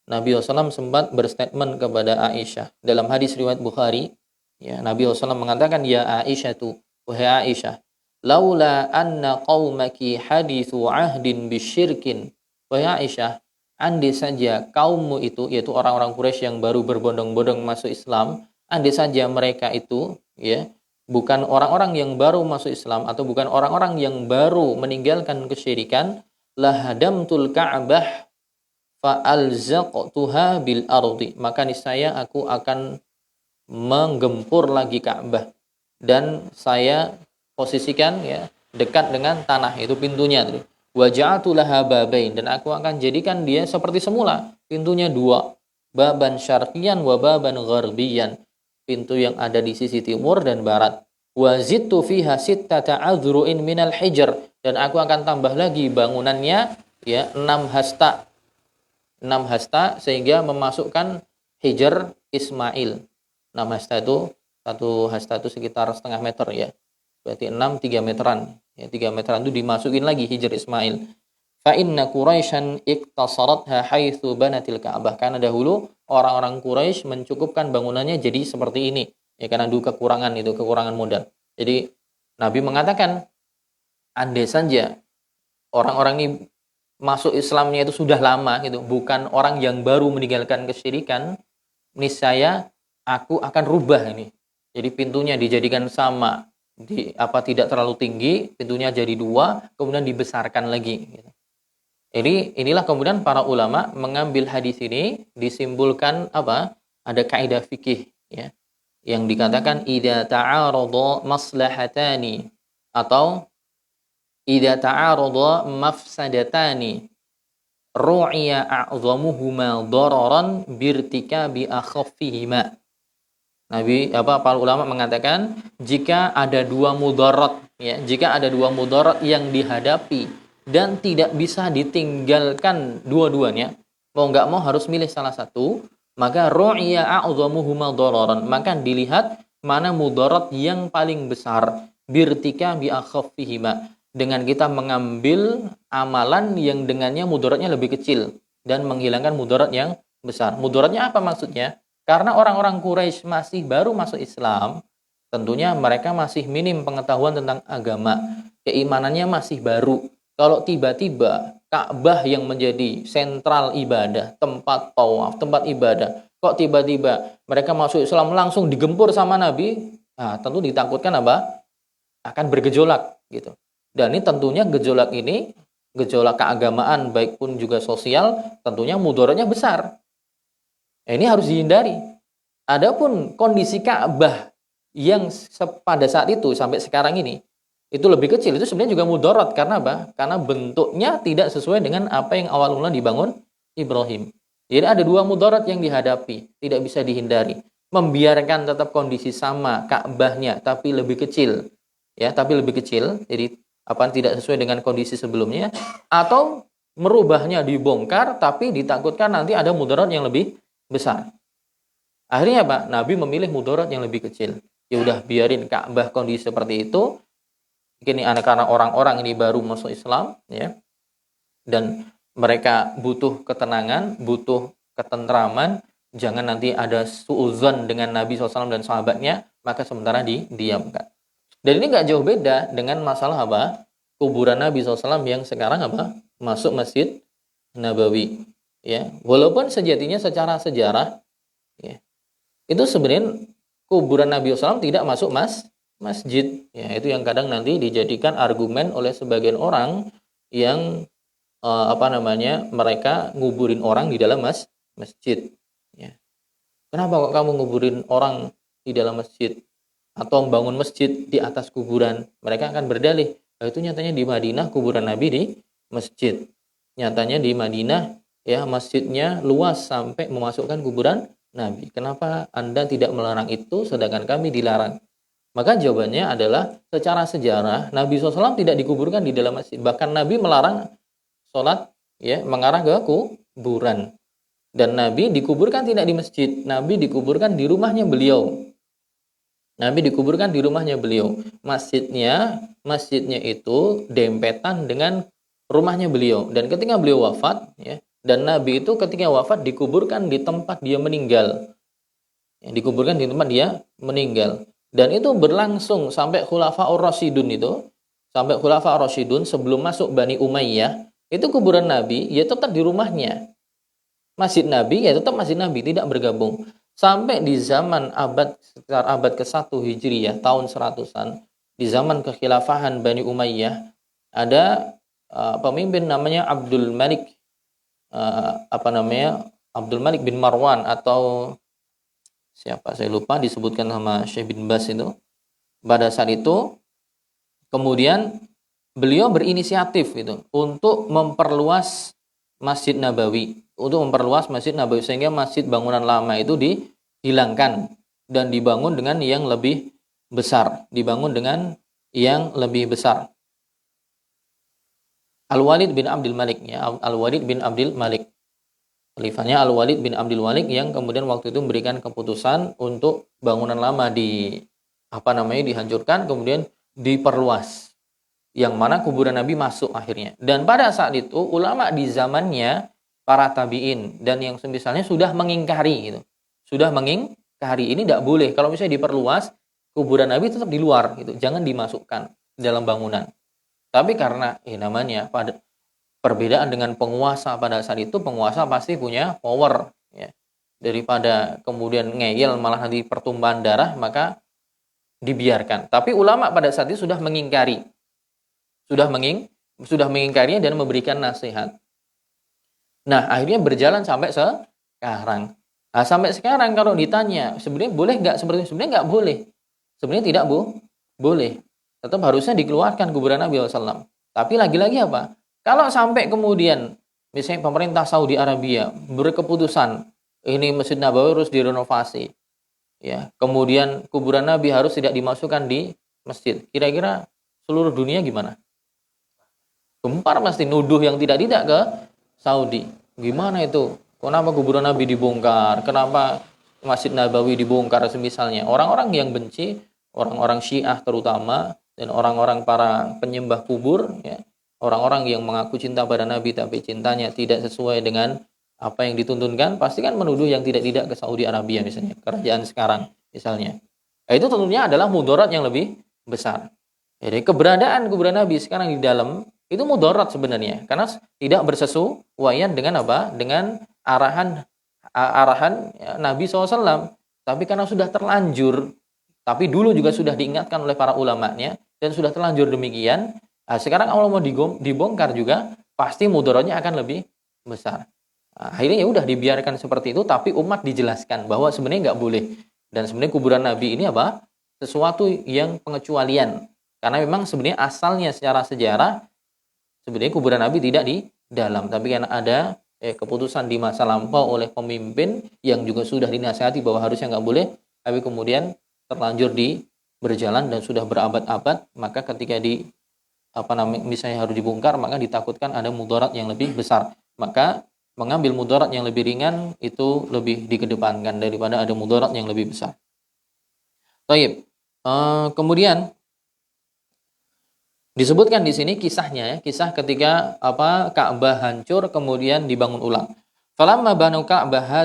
Nabi SAW sempat berstatement kepada Aisyah dalam hadis riwayat Bukhari ya, Nabi SAW mengatakan, ya Aisyah tu, wahai Aisyah, laula anna qaumaki hadithu ahdin bisyirkin. Wahai Aisyah, andai saja kaummu itu, yaitu orang-orang Quraisy yang baru berbondong-bondong masuk Islam, andai saja mereka itu ya bukan orang-orang yang baru masuk Islam atau bukan orang-orang yang baru meninggalkan kesyirikan, lahadamtul Ka'bah fa'alzaqtuha bil ardi, maka niscaya aku akan menggempur lagi Ka'bah dan saya posisikan ya dekat dengan tanah, itu pintunya tadi. Wa ja'atu laha babain, dan aku akan jadikan dia seperti semula, pintunya dua, baban syarqiyan wa baban gharbiyan, pintu yang ada di sisi timur dan barat. Wa zidtu fiha sittata adhru'in minal hijr, dan aku akan tambah lagi bangunannya ya 6 hasta sehingga memasukkan Hijr Ismail. 6 hasta itu, satu hasta itu sekitar setengah meter ya. Berarti 6, 3 meteran. Ya, 3 meteran itu dimasukin lagi Hijr Ismail. Fa inna Quraisyan iktasaratha haitsu banatil Ka'bah. Karena dahulu orang-orang Quraisy mencukupkan bangunannya jadi seperti ini. Ya, karena dulu kekurangan modal. Jadi Nabi mengatakan, andai saja orang-orang ini masuk Islamnya itu sudah lama gitu, bukan orang yang baru meninggalkan kesyirikan, niscaya aku akan rubah ini. Jadi pintunya dijadikan sama, tidak terlalu tinggi, pintunya jadi 2, kemudian dibesarkan lagi gitu. Jadi inilah kemudian para ulama mengambil hadis ini, disimpulkan ada kaidah fikih ya, yang dikatakan idza ta'arada maslahatani atau idza ta'arada mafsadatani ru'iya a'zamuhuma dararan birtikabi akhaffihima. Para ulama mengatakan jika ada dua mudarat, ya, jika ada dua mudarat yang dihadapi dan tidak bisa ditinggalkan dua-duanya, mau nggak mau harus milih salah satu, maka ru'iya a'zamuhuma dararan, maka dilihat mana mudarat yang paling besar, birtikabi akhaffihima, dengan kita mengambil amalan yang dengannya mudaratnya lebih kecil dan menghilangkan mudarat yang besar. Mudaratnya apa maksudnya? Karena orang-orang Quraisy masih baru masuk Islam, tentunya mereka masih minim pengetahuan tentang agama, keimanannya masih baru. Kalau tiba-tiba Ka'bah yang menjadi sentral ibadah, tempat tawaf, tempat ibadah, kok tiba-tiba mereka masuk Islam langsung digempur sama Nabi, nah, tentu ditakutkan apa? Akan bergejolak gitu. Dan ini tentunya gejolak ini, gejolak keagamaan baik pun juga sosial, tentunya mudaratnya besar. Ini harus dihindari. Adapun kondisi Ka'bah yang pada saat itu sampai sekarang ini itu lebih kecil, itu sebenarnya juga mudarat. Karena apa? Karena bentuknya tidak sesuai dengan apa yang awal mula dibangun Ibrahim. Jadi ada dua mudarat yang dihadapi, tidak bisa dihindari. Membiarkan tetap kondisi sama Ka'bahnya tapi lebih kecil, ya, tapi lebih kecil. Jadi tidak sesuai dengan kondisi sebelumnya, atau merubahnya dibongkar tapi ditakutkan nanti ada mudarat yang lebih besar. Akhirnya apa? Nabi memilih mudarat yang lebih kecil. Ya udah, biarin Ka'bah kondisi seperti itu. Ini karena orang-orang ini baru masuk Islam, ya. Dan mereka butuh ketenangan, butuh ketentraman. Jangan nanti ada suudzon dengan Nabi SAW dan sahabatnya, maka sementara didiamkan. Dan ini nggak jauh beda dengan masalah apa? Kuburan Nabi SAW yang sekarang apa? Masuk Masjid Nabawi. Ya, walaupun sejatinya secara sejarah, ya, itu sebenarnya kuburan Nabi SAW tidak masuk masjid. Ya, itu yang kadang nanti dijadikan argumen oleh sebagian orang yang mereka nguburin orang di dalam masjid. Ya. Kenapa kok kamu nguburin orang di dalam masjid atau bangun masjid di atas kuburan? Mereka akan berdalih, itu nyatanya di Madinah kuburan Nabi di masjid. Nyatanya di Madinah, ya, masjidnya luas sampai memasukkan kuburan Nabi. Kenapa Anda tidak melarang itu sedangkan kami dilarang? Maka jawabannya adalah secara sejarah Nabi SAW tidak dikuburkan di dalam masjid. Bahkan Nabi melarang sholat, ya, mengarah ke kuburan. Dan Nabi dikuburkan tidak di masjid. Nabi dikuburkan di rumahnya beliau. Nabi dikuburkan di rumahnya beliau. Masjidnya itu dempetan dengan rumahnya beliau. Dan ketika beliau wafat, ya, dan Nabi itu ketika wafat dikuburkan di tempat dia meninggal. Ya, dikuburkan di tempat dia meninggal. Dan itu berlangsung sampai Khulafaur Rasyidun itu. Sampai Khulafaur Rasyidun sebelum masuk Bani Umayyah, itu kuburan Nabi ya tetap di rumahnya. Masjid Nabi ya tetap masjid Nabi, tidak bergabung. Sampai di zaman sekitar abad ke-1 Hijriyah, tahun 100-an, di zaman kekhilafahan Bani Umayyah, ada pemimpin namanya Abdul Malik bin Marwan, atau siapa saya lupa, disebutkan sama Syekh bin Bas itu. Pada saat itu kemudian beliau berinisiatif itu untuk memperluas Masjid Nabawi, sehingga masjid bangunan lama itu dihilangkan dan dibangun dengan yang lebih besar, Al-Walid bin Abdul Malik, ya, Al-Walid bin Abdul Malik. Khalifahnya Al-Walid bin Abdul Malik yang kemudian waktu itu memberikan keputusan untuk bangunan lama dihancurkan, kemudian diperluas. Yang mana kuburan Nabi masuk akhirnya. Dan pada saat itu ulama di zamannya para tabi'in dan yang semisalnya sudah mengingkari gitu. Sudah mengingkari ini tidak boleh. Kalau misalnya diperluas, kuburan Nabi tetap di luar gitu. Jangan dimasukkan dalam bangunan. Tapi karena namanya pada perbedaan dengan penguasa pada saat itu, penguasa pasti punya power, ya. Daripada kemudian ngeyel malah nanti pertumpahan darah, maka dibiarkan. Tapi ulama pada saat itu sudah mengingkarinya dan memberikan nasihat. Nah, akhirnya berjalan sampai sekarang. Nah, sampai sekarang kalau ditanya, sebenarnya boleh nggak seperti itu? Sebenarnya nggak boleh. Sebenarnya tidak boleh. Tetap harusnya dikeluarkan kuburan Nabi SAW. Tapi lagi-lagi apa? Kalau sampai kemudian misalnya pemerintah Saudi Arabia berkeputusan ini Masjid Nabawi harus direnovasi, ya, kemudian kuburan Nabi harus tidak dimasukkan di masjid, kira-kira seluruh dunia gimana? Gempar pasti, nuduh yang tidak-tidak ke Saudi. Gimana itu? Kenapa kuburan Nabi dibongkar? Kenapa Masjid Nabawi dibongkar semisalnya? Orang-orang yang benci, orang-orang Syiah terutama, dan orang-orang para penyembah kubur, ya, orang-orang yang mengaku cinta pada Nabi tapi cintanya tidak sesuai dengan apa yang dituntunkan, pasti kan menuduh yang tidak-tidak ke Saudi Arabia misalnya, kerajaan sekarang misalnya. Nah, itu tentunya adalah mudarat yang lebih besar. Jadi keberadaan kuburan Nabi sekarang di dalam itu mudarat sebenarnya, karena tidak bersesuaian dengan apa? Dengan arahan ya, Nabi SAW. Tapi karena sudah terlanjur, tapi dulu juga sudah diingatkan oleh para ulamanya dan sudah terlanjur demikian. Nah, sekarang kalau mau dibongkar juga pasti mudaratnya akan lebih besar. Nah, akhirnya ya udah dibiarkan seperti itu, tapi umat dijelaskan bahwa sebenarnya nggak boleh. Dan sebenarnya kuburan Nabi ini apa? Sesuatu yang pengecualian. Karena memang sebenarnya asalnya secara sejarah sebenarnya kuburan Nabi tidak di dalam, tapi karena ada keputusan di masa lampau oleh pemimpin yang juga sudah dinasihati bahwa harusnya nggak boleh, tapi kemudian terlanjur di berjalan dan sudah berabad-abad, maka ketika misalnya harus dibongkar, maka ditakutkan ada mudarat yang lebih besar. Maka mengambil mudarat yang lebih ringan itu lebih dikedepankan daripada ada mudarat yang lebih besar. Baik. Kemudian disebutkan di sini kisahnya, ya, kisah ketika Ka'bah hancur kemudian dibangun ulang. Falamma banu Ka'bah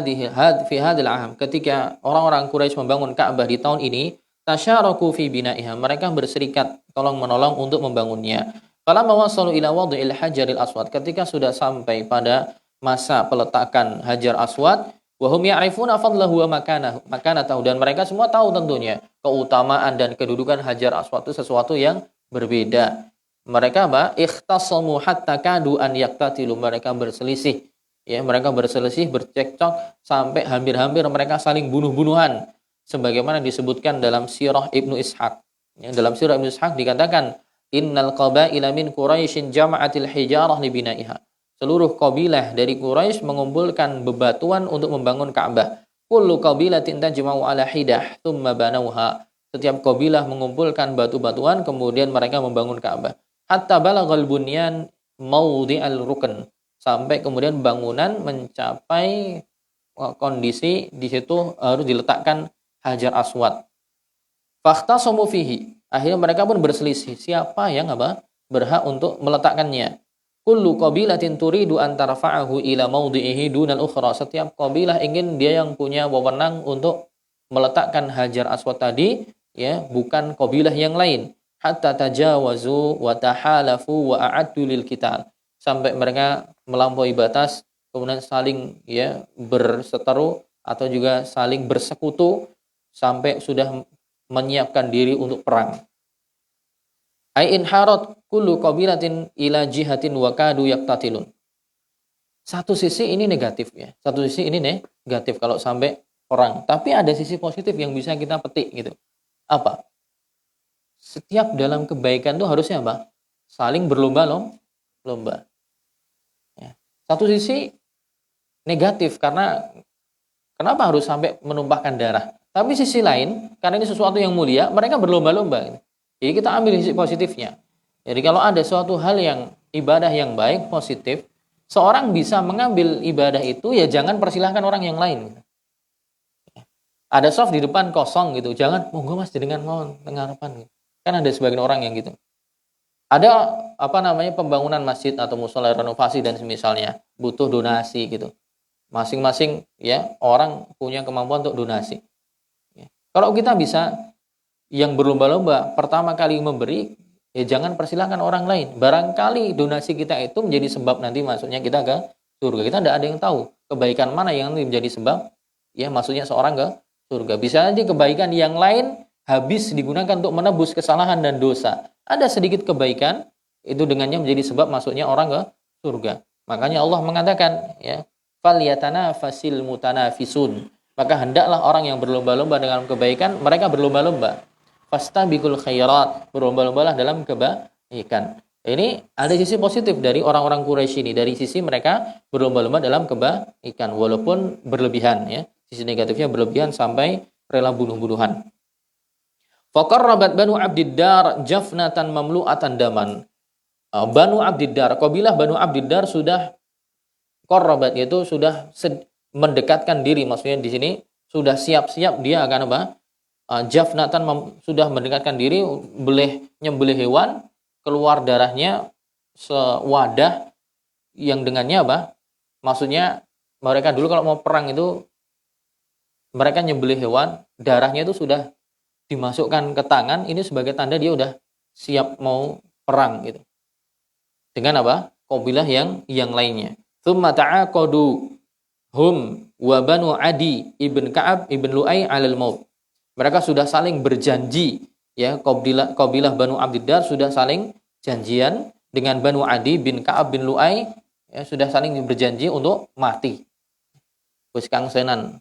fi hadzal 'am, ketika orang-orang Quraisy membangun Ka'bah di tahun ini, tasyaraku fi bina'iha, mereka berserikat tolong-menolong untuk membangunnya. Falamma wasalu ila wad'il hajaril aswad, ketika sudah sampai pada masa peletakan Hajar Aswad, wa hum ya'rifuna fadlahu wa makanatahu, dan mereka semua tahu tentunya keutamaan dan kedudukan Hajar Aswad itu sesuatu yang berbeda. Mereka ikhtasamu hatta kadu an yaqtatilu, mereka berselisih, ya, mereka berselisih, bercekcok sampai hampir-hampir mereka saling bunuh-bunuhan, sebagaimana disebutkan dalam sirah Ibnu Ishaq. Ya, dalam sirah Ibnu Ishaq dikatakan innal qabaila min Quraisyin jama'atil hijarah li bina'iha, seluruh kabilah dari Quraisy mengumpulkan bebatuan untuk membangun Ka'bah. Kullu qabilatin tajma'u ala hidah thumma banauha, setiap kabilah mengumpulkan batu-batuan kemudian mereka membangun Ka'bah. Hatta balaghal bunyan maudhi'al rukn, sampai kemudian bangunan mencapai kondisi di situ harus diletakkan Hajar Aswad. Fakhtasamu fihi, akhirnya mereka pun berselisih siapa yang berhak untuk meletakkannya. Kullu qabilatin turidu an tarfa'ahu ila maudhi'ihi dunal ukhra, setiap kabilah ingin dia yang punya wewenang untuk meletakkan Hajar Aswad tadi, ya, bukan kabilah yang lain. Hatta tajawazu wa tahalafu wa a'addu lil qital, sampai mereka melampaui batas kemudian saling, ya, berseteru atau juga saling bersekutu sampai sudah menyiapkan diri untuk perang. Ai inharat kullu qabilatin ila jihatin wa kadu yaqtatilun. Satu sisi ini negatif, ya. Satu sisi ini negatif kalau sampai perang. Tapi ada sisi positif yang bisa kita petik gitu. Apa? Setiap dalam kebaikan itu harusnya saling berlomba-lomba. Ya. Satu sisi negatif karena kenapa harus sampai menumpahkan darah? Tapi sisi lain, karena ini sesuatu yang mulia, mereka berlomba-lomba gitu. Jadi kita ambil sisi positifnya. Jadi kalau ada suatu hal yang ibadah yang baik, positif, seorang bisa mengambil ibadah itu, ya jangan persilahkan orang yang lain. Ada soft di depan kosong gitu, jangan monggo mas dengan mohon tengah harapan. Kan ada sebagian orang yang gitu. Ada pembangunan masjid atau mushola renovasi dan semisalnya butuh donasi gitu. Masing-masing, ya, orang punya kemampuan untuk donasi. Ya. Kalau kita bisa yang berlomba-lomba pertama kali memberi, ya jangan persilahkan orang lain. Barangkali donasi kita itu menjadi sebab nanti masuknya kita ke surga. Kita tidak ada yang tahu kebaikan mana yang menjadi sebab, ya, masuknya seorang ke surga. Bisa aja kebaikan yang lain habis digunakan untuk menebus kesalahan dan dosa. Ada sedikit kebaikan itu dengannya menjadi sebab masuknya orang ke surga. Makanya Allah mengatakan, ya, falyatanafasil mutanafisun, maka hendaklah orang yang berlomba-lomba dengan kebaikan, mereka berlomba-lomba. Fastabiqul khairat, berlomba-lombalah dalam kebaikan. Ini ada sisi positif dari orang-orang Quraisy ini. Dari sisi mereka berlomba-lomba dalam kebaikan walaupun berlebihan ya. Sisi negatifnya berlebihan sampai rela bunuh-bunuhan. Faqarrabat Banu Abdiddar jafnatan mamlu'atan daman. Banu Abdiddar, kabilah Banu Abdiddar sudah qarrabat, yaitu sudah mendekatkan diri, maksudnya di sini sudah siap-siap dia akan apa? Jafnatan sudah mendekatkan diri, nyembelih hewan, keluar darahnya sewadah yang dengannya apa? Maksudnya mereka dulu kalau mau perang itu mereka nyembelih hewan, darahnya itu sudah dimasukkan ke tangan, ini sebagai tanda dia udah siap mau perang gitu. Dengan apa? Kabilah yang lainnya. Tsumma ta'aqadu hum wa Banu Adi ibn Ka'ab ibn Lu'ay 'alal maut. Mereka sudah saling berjanji ya, kabilah Banu Abdiddar sudah saling janjian dengan Banu Adi bin Ka'ab bin Lu'ay ya, sudah saling berjanji untuk mati. Wis kangsenan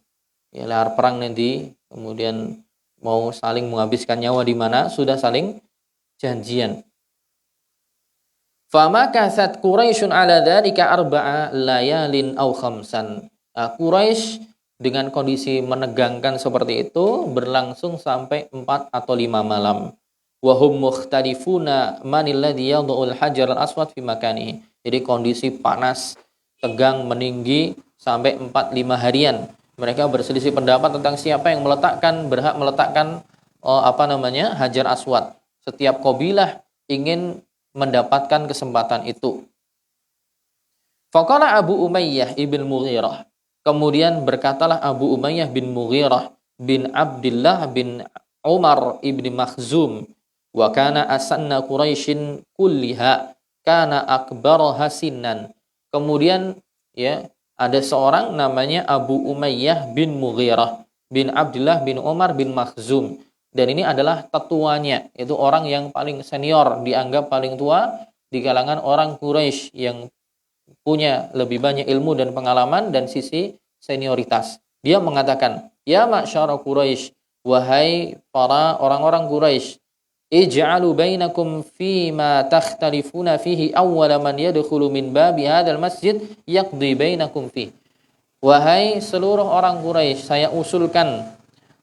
ya lahar perang nanti, kemudian mau saling menghabiskan nyawa di mana, sudah saling janjian. Fama kasat Quraisyun ala dzalika arba'a layalin aw khamsan. Quraisy dengan kondisi menegangkan seperti itu berlangsung sampai 4 atau 5 malam. Wa hum mukhtalifuna manil ladzi yad'ul hajar al-aswad fi makanihi. Jadi kondisi panas, tegang, meninggi sampai 4-5 harian. Mereka berselisih pendapat tentang siapa yang berhak meletakkan Hajar Aswad. Setiap kabilah ingin mendapatkan kesempatan itu. Faqala Abu Umayyah ibn Mughirah. Kemudian berkatalah Abu Umayyah bin Mughirah bin Abdullah bin Umar ibn Makhzum. Wa kana asanna Quraisyin kulliha kana akbaraha sinnan. Kemudian ya, ada seorang namanya Abu Umayyah bin Mughirah bin Abdullah bin Umar bin Makhzum. Dan ini adalah tetuanya, itu orang yang paling senior, dianggap paling tua di kalangan orang Quraisy yang punya lebih banyak ilmu dan pengalaman dan sisi senioritas. Dia mengatakan, "Ya ma'syara Quraisy, wahai para orang-orang Quraisy, ij'alu bainakum fima takhtalifuna fihi awwala man yadkhulu min babi hadzal masjid yaqdi bainakum fi." Wahai seluruh orang Quraisy, saya usulkan,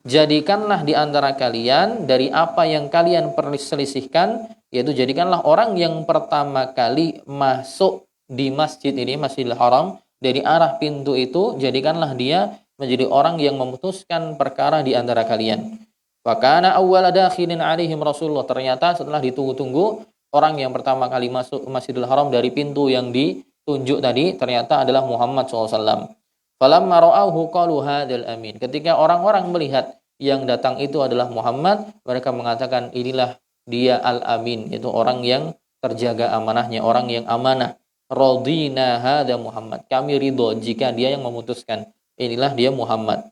jadikanlah di antara kalian dari apa yang kalian perselisihkan, yaitu jadikanlah orang yang pertama kali masuk di masjid ini, Masjidil Haram, dari arah pintu itu, jadikanlah dia menjadi orang yang memutuskan perkara di antara kalian. Fakana awwala dakhilin alaihim Rasulullah. Ternyata setelah ditunggu-tunggu, orang yang pertama kali masuk ke Masjidil Haram dari pintu yang ditunjuk tadi ternyata adalah Muhammad SAW. Falamma ra'awhu qalu hadzal amin. Ketika orang-orang melihat yang datang itu adalah Muhammad, mereka mengatakan inilah dia al-amin, itu orang yang terjaga amanahnya, orang yang amanah. Radina hadza Muhammad. Kami ridho jika dia yang memutuskan. Inilah dia Muhammad.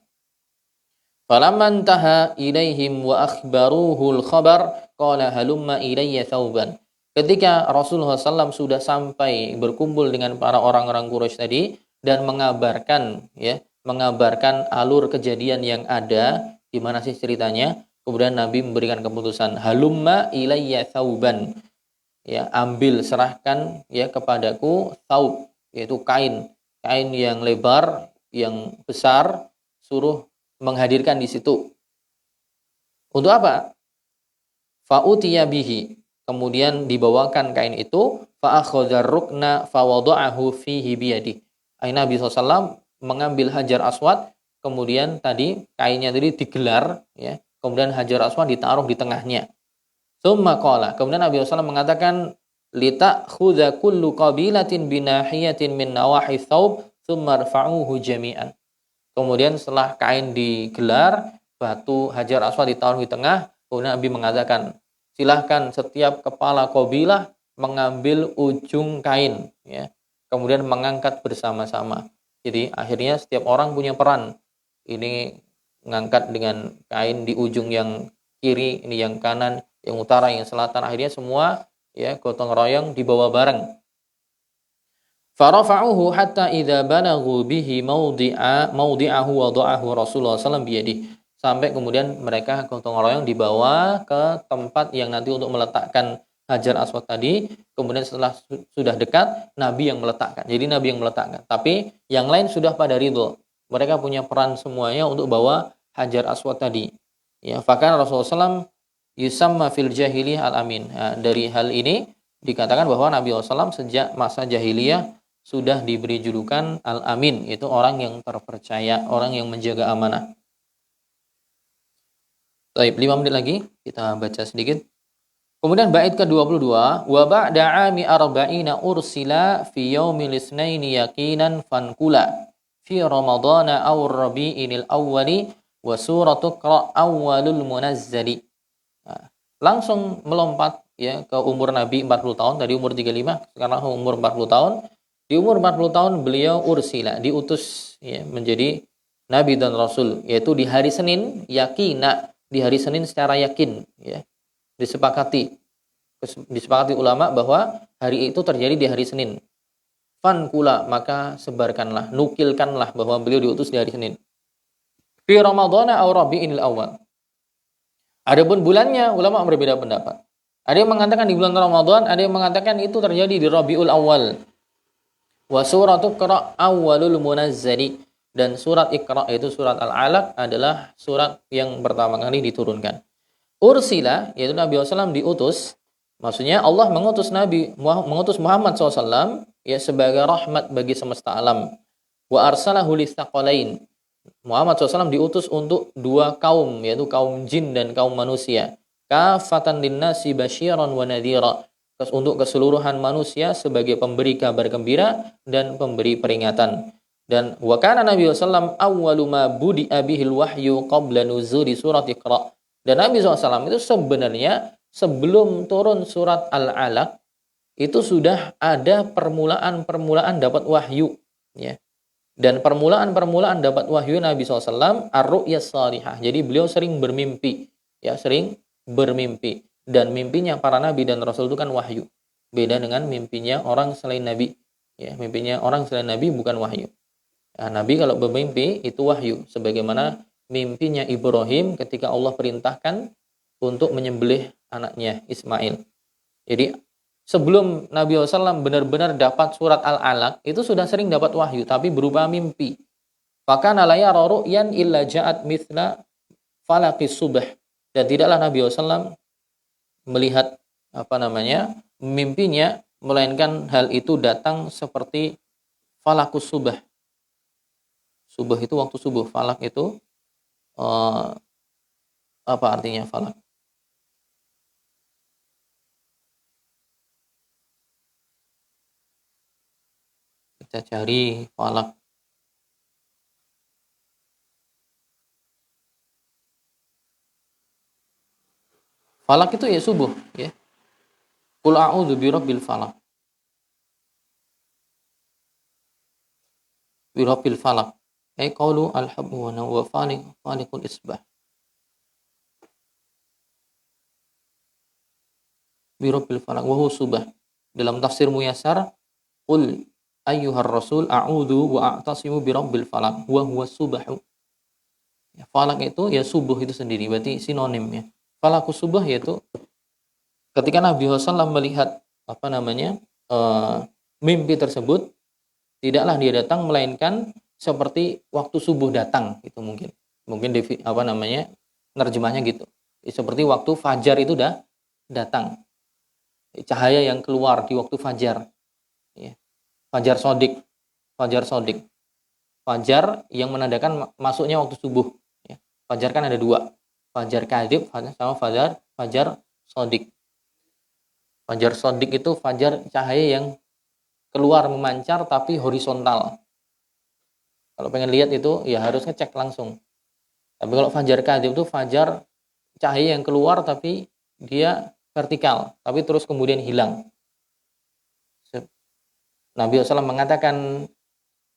Falamman taha ilaihim wa akhbaruhul khabar qala halumma ilayya thawban. Ketika Rasulullah SAW sudah sampai berkumpul dengan para orang-orang Quraisy tadi dan mengabarkan alur kejadian yang ada, di mana sih ceritanya? Kemudian Nabi memberikan keputusan, halumma ilayya thawban. Ya, ambil serahkan ya kepadaku thawb, yaitu kain yang lebar, yang besar, suruh menghadirkan di situ. Untuk apa? Fa'utiya bihi. Kemudian dibawakan kain itu, fa akhadha rukna fa wada'ahu fihi biyadi. Nabi SAW mengambil Hajar Aswad, kemudian tadi kainnya tadi digelar ya, kemudian Hajar Aswad ditaruh di tengahnya. Tsumma qala, kemudian Nabi SAW mengatakan, litakhudha kullu qabilatin binahiyatin min nawahi thawb tsumma rfa'uhu jami'an. Kemudian setelah kain digelar, batu Hajar Aswad ditaruh di tengah, kemudian Nabi mengatakan, silahkan setiap kepala kabilah mengambil ujung kain, ya, kemudian mengangkat bersama-sama. Jadi akhirnya setiap orang punya peran. Ini mengangkat dengan kain di ujung yang kiri, ini yang kanan, yang utara, yang selatan. Akhirnya semua ya gotong royong dibawa bareng. Farafa'uhu hatta idza balaghu bihi mawdi'ahu wada'ahu Rasulullah sallallahu alaihi wasallam. Sampai kemudian mereka gotong royong dibawa ke tempat yang nanti untuk meletakkan Hajar Aswad tadi, kemudian setelah sudah dekat, Nabi yang meletakkan. Jadi Nabi yang meletakkan. Tapi yang lain sudah pada ridho. Mereka punya peran semuanya untuk bawa Hajar Aswad tadi. Ya, bahkan Rasulullah SAW yusamma fil jahiliyah al-amin. Nah, dari hal ini dikatakan bahwa Nabi SAW sejak masa jahiliyah sudah diberi julukan al-amin, itu orang yang terpercaya, orang yang menjaga amanah. Baik, 5 menit lagi kita baca sedikit. Kemudian bait ke-22, wa ba'da 'ami arba'ina ursila fi yaumil itsnaini yaqinan fankula fi ramadhana aw rabi'il awwali wa suratu Iqra awwalul munazzali. Nah, langsung melompat ya ke umur Nabi 40 tahun, tadi umur 35, sekarang umur 40 tahun. Di umur 40 tahun beliau ursila, diutus ya menjadi nabi dan rasul, yaitu di hari Senin yakina, di hari Senin secara yakin ya. Disepakati ulama bahwa hari itu terjadi di hari Senin. Fankula, maka sebarkanlah, nukilkanlah bahwa beliau diutus di hari Senin. Fi Ramadhana aw Rabi'il awal. Adapun bulannya ulama berbeda pendapat. Ada yang mengatakan di bulan Ramadan, ada yang mengatakan itu terjadi di Rabiul Awal. Wa suratu Iqra awwalul munazzali, dan surat Iqra itu surat Al-Alaq adalah surat yang pertama kali diturunkan. Ursila, yaitu Nabi SAW diutus, maksudnya Allah mengutus Muhammad SAW ya sebagai rahmat bagi semesta alam. Wa arsalahu litsaqalain. Muhammad SAW diutus untuk dua kaum, yaitu kaum jin dan kaum manusia. Kafatan linnasi basyiran wa nadhira. Untuk keseluruhan manusia sebagai pemberi kabar gembira dan pemberi peringatan. Dan wa kana Nabi SAW awwalu ma budi'a bihil wahyu qabla nuzuli surat Iqra. Dan Nabi SAW itu sebenarnya sebelum turun surat Al-Alaq itu sudah ada permulaan dapat wahyu ya. Dan permulaan dapat wahyu Nabi SAW ar-ru'yas salihah. Jadi beliau sering bermimpi ya, sering bermimpi, dan mimpinya para nabi dan rasul itu kan wahyu. Beda dengan mimpinya orang selain nabi ya, mimpinya orang selain nabi bukan wahyu. Nah, nabi kalau bermimpi itu wahyu, sebagaimana mimpinya Ibrahim ketika Allah perintahkan untuk menyembelih anaknya Ismail. Jadi sebelum Nabi SAW benar-benar dapat surat Al-Alaq itu sudah sering dapat wahyu, tapi berupa mimpi. Fakana la yara ru'yan illa ja'at mithla falaqis subh. Dan tidaklah Nabi SAW melihat mimpinya, melainkan hal itu datang seperti falaqus subh. Subuh itu waktu subuh, falak itu apa artinya falak? Kita cari falak. Falak itu ya subuh ya. Qul a'udzu birabbil falaq. Birabbil falaq. Ai qaulu al-habbu wa faliqul isbah. Birabbil falaq wa huwa subah. Dalam tafsir Muyassar, qul ayyuhar rasul a'udzu wa a'tasimu birabbil falaq wa huwa subahu. Ya, falak itu ya subuh itu sendiri, berarti sinonim ya. Falaqus subuh yaitu ketika Nabi SAW melihat mimpi tersebut, tidaklah dia datang melainkan seperti waktu subuh datang, itu mungkin nerjemahnya gitu. Seperti waktu fajar itu datang. Cahaya yang keluar di waktu fajar. Ya. Fajar sodik. Fajar yang menandakan masuknya waktu subuh. Ya. Fajar kan ada dua. Fajar kadhib sama fajar sodik. Fajar sodik itu fajar cahaya yang keluar memancar tapi horizontal. Kalau pengen lihat itu ya harus ngecek langsung. Tapi kalau fajar kadhib itu fajar cahaya yang keluar tapi dia vertikal, tapi terus kemudian hilang. Nabi SAW mengatakan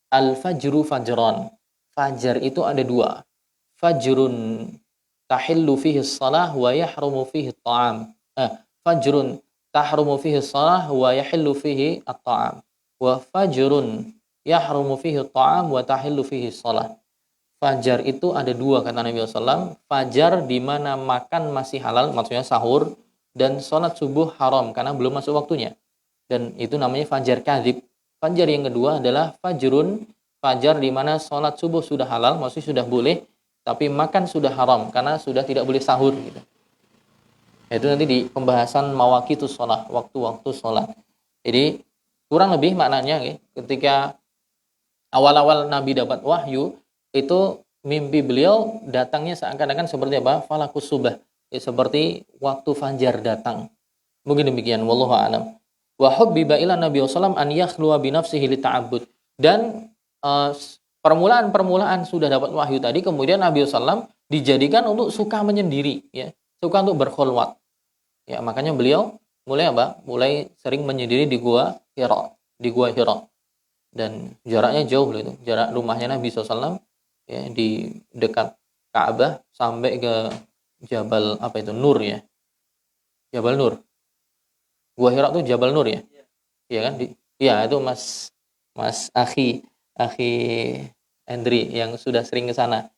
al-fajru fajron. Fajar itu ada dua. Fajrun tahillu fihi shalah wa yahrumu fihi at-ta'am. Fajrun tahrumu fihi shalah wa yahillu fihi at-ta'am. Wa fajrun yahrumu fihi at-ta'am wa tahillu fihi shalah. Fajar itu ada dua kata Nabi SAW. Fajar di mana makan masih halal, maksudnya sahur, dan sholat subuh haram karena belum masuk waktunya. Dan itu namanya fajar kadzib. Fajar yang kedua adalah fajrun, fajar di mana sholat subuh sudah halal, maksudnya sudah boleh, tapi makan sudah haram karena sudah tidak boleh sahur gitu. Itu nanti di pembahasan mawaqitus sholat, waktu-waktu sholat. Jadi kurang lebih maknanya ya, ketika awal-awal Nabi dapat wahyu, itu mimpi beliau datangnya seakan-akan seperti apa? Falakus subah, ya, seperti waktu fajar datang. Mungkin demikian, wallahu a'lam. Wa hubbiba ila Nabi sallallahu an yakhluwa bi nafsihi li ta'abbud. Dan permulaan sudah dapat wahyu tadi, kemudian Nabi sallallahu dijadikan untuk suka menyendiri, ya, suka untuk berkhulwat. Ya, makanya beliau mulai apa? Mulai sering menyendiri di gua Hira, di gua Hira. Dan jaraknya jauh loh itu. Jarak rumahnya Nabi SAW ya, di dekat Ka'bah sampai ke Jabal apa itu? Nur ya. Jabal Nur. Gua Hira itu Jabal Nur ya. Iya kan? Iya, itu Mas Akhi Andri yang sudah sering ke sana.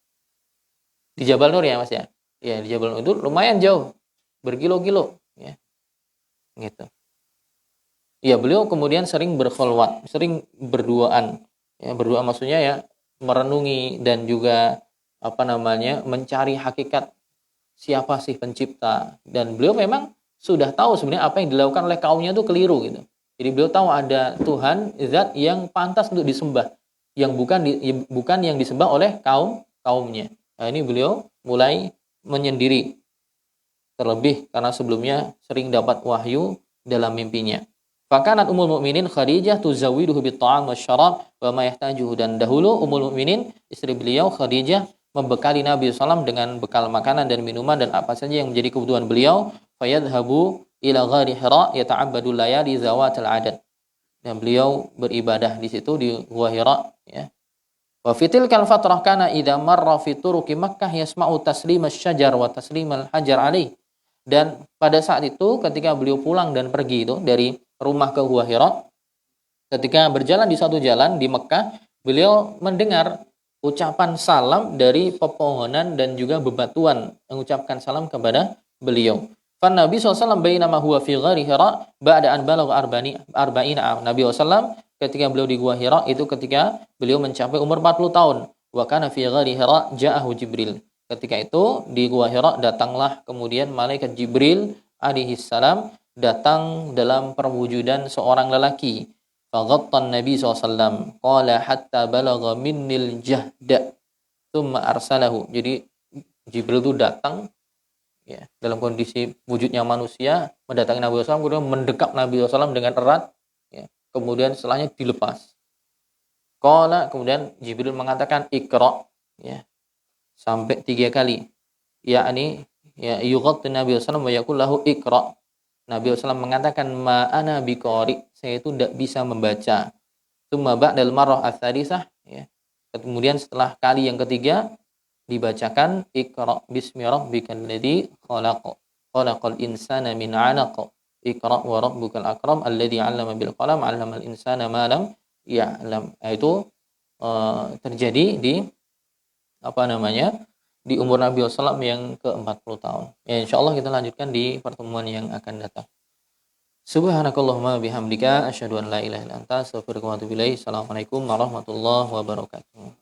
Di Jabal Nur ya, Mas ya. Iya, di Jabal Nur itu lumayan jauh. Berkilo-kilo ya. Gitu. Ya, beliau kemudian sering berkhulwat, sering berduaan. Ya, berdua maksudnya ya merenungi dan juga apa namanya? Mencari hakikat siapa sih pencipta. Dan beliau memang sudah tahu sebenarnya apa yang dilakukan oleh kaumnya itu keliru gitu. Jadi beliau tahu ada Tuhan zat yang pantas untuk disembah, yang bukan yang disembah oleh kaumnya. Nah, ini beliau mulai menyendiri. Terlebih karena sebelumnya sering dapat wahyu dalam mimpinya. Fakanat Ummul Mukminin Khadijah tuzawiduhu bit-ta'am wasyarab wa ma yahtajuhu, dan dahulu Ummul Mukminin istri beliau Khadijah membekali Nabi SAW dengan bekal makanan dan minuman dan apa saja yang menjadi kebutuhan beliau. Fayadhabu ila ghari Hira yata'abbadu layali zawatil adad. Dan beliau beribadah di situ di Gua Hira ya. Wa fitil kal fatrah kana idza marra fi turuqi Makkah yasma'u taslim asy-syajar wa taslim al-hajar alaih. Dan pada saat itu ketika beliau pulang dan pergi itu dari rumah ke Gua Hira, ketika berjalan di suatu jalan di Mekah, beliau mendengar ucapan salam dari pepohonan dan juga bebatuan mengucapkan salam kepada beliau. Fan Nabi SAW bainama huwa fi ghari Hira ba'da an balagha arba'ina. Nabi SAW ketika beliau di Gua Hira itu ketika beliau mencapai umur 40 tahun. Wa kana fi ghari Hira ja'ahu Jibril. Ketika itu di Gua Hira datanglah kemudian malaikat Jibril alaihi salam datang dalam perwujudan seorang lelaki. Faghattan Nabi SAW. Qala hatta balagha minnil jahda. Thumma arsalahu. Jadi Jibril itu datang ya, dalam kondisi wujudnya manusia, mendatangi Nabi SAW, kemudian mendekap Nabi SAW dengan erat. Ya. Kemudian setelahnya dilepas. Qala, kemudian Jibril mengatakan Iqra. Ya. Sampai 3 kali. Yakni ya yughatti Nabi SAW wa yaqul lahu Iqra. Nabi SAW mengatakan ma'ana biqari, saya itu tidak bisa membaca. Tsumma ba'dal marrah ats-tsalisah ya. Kemudian setelah kali yang ketiga dibacakan Iqra bismi rabbikal ladzi khalaq khalaqal insana min 'alaq Iqra wa rabbukal akram alladzi 'allama bil qalam 'allamal insana ma lam ya'lam. Itu terjadi di apa namanya? Di umur Nabi SAW yang ke-40 tahun. Ya, insyaallah kita lanjutkan di pertemuan yang akan datang. Subhanakallahumma bihamdika asyhadu an la ilaha illa anta astaghfiruka wa atubu ilaik. Assalamualaikum warahmatullahi wabarakatuh.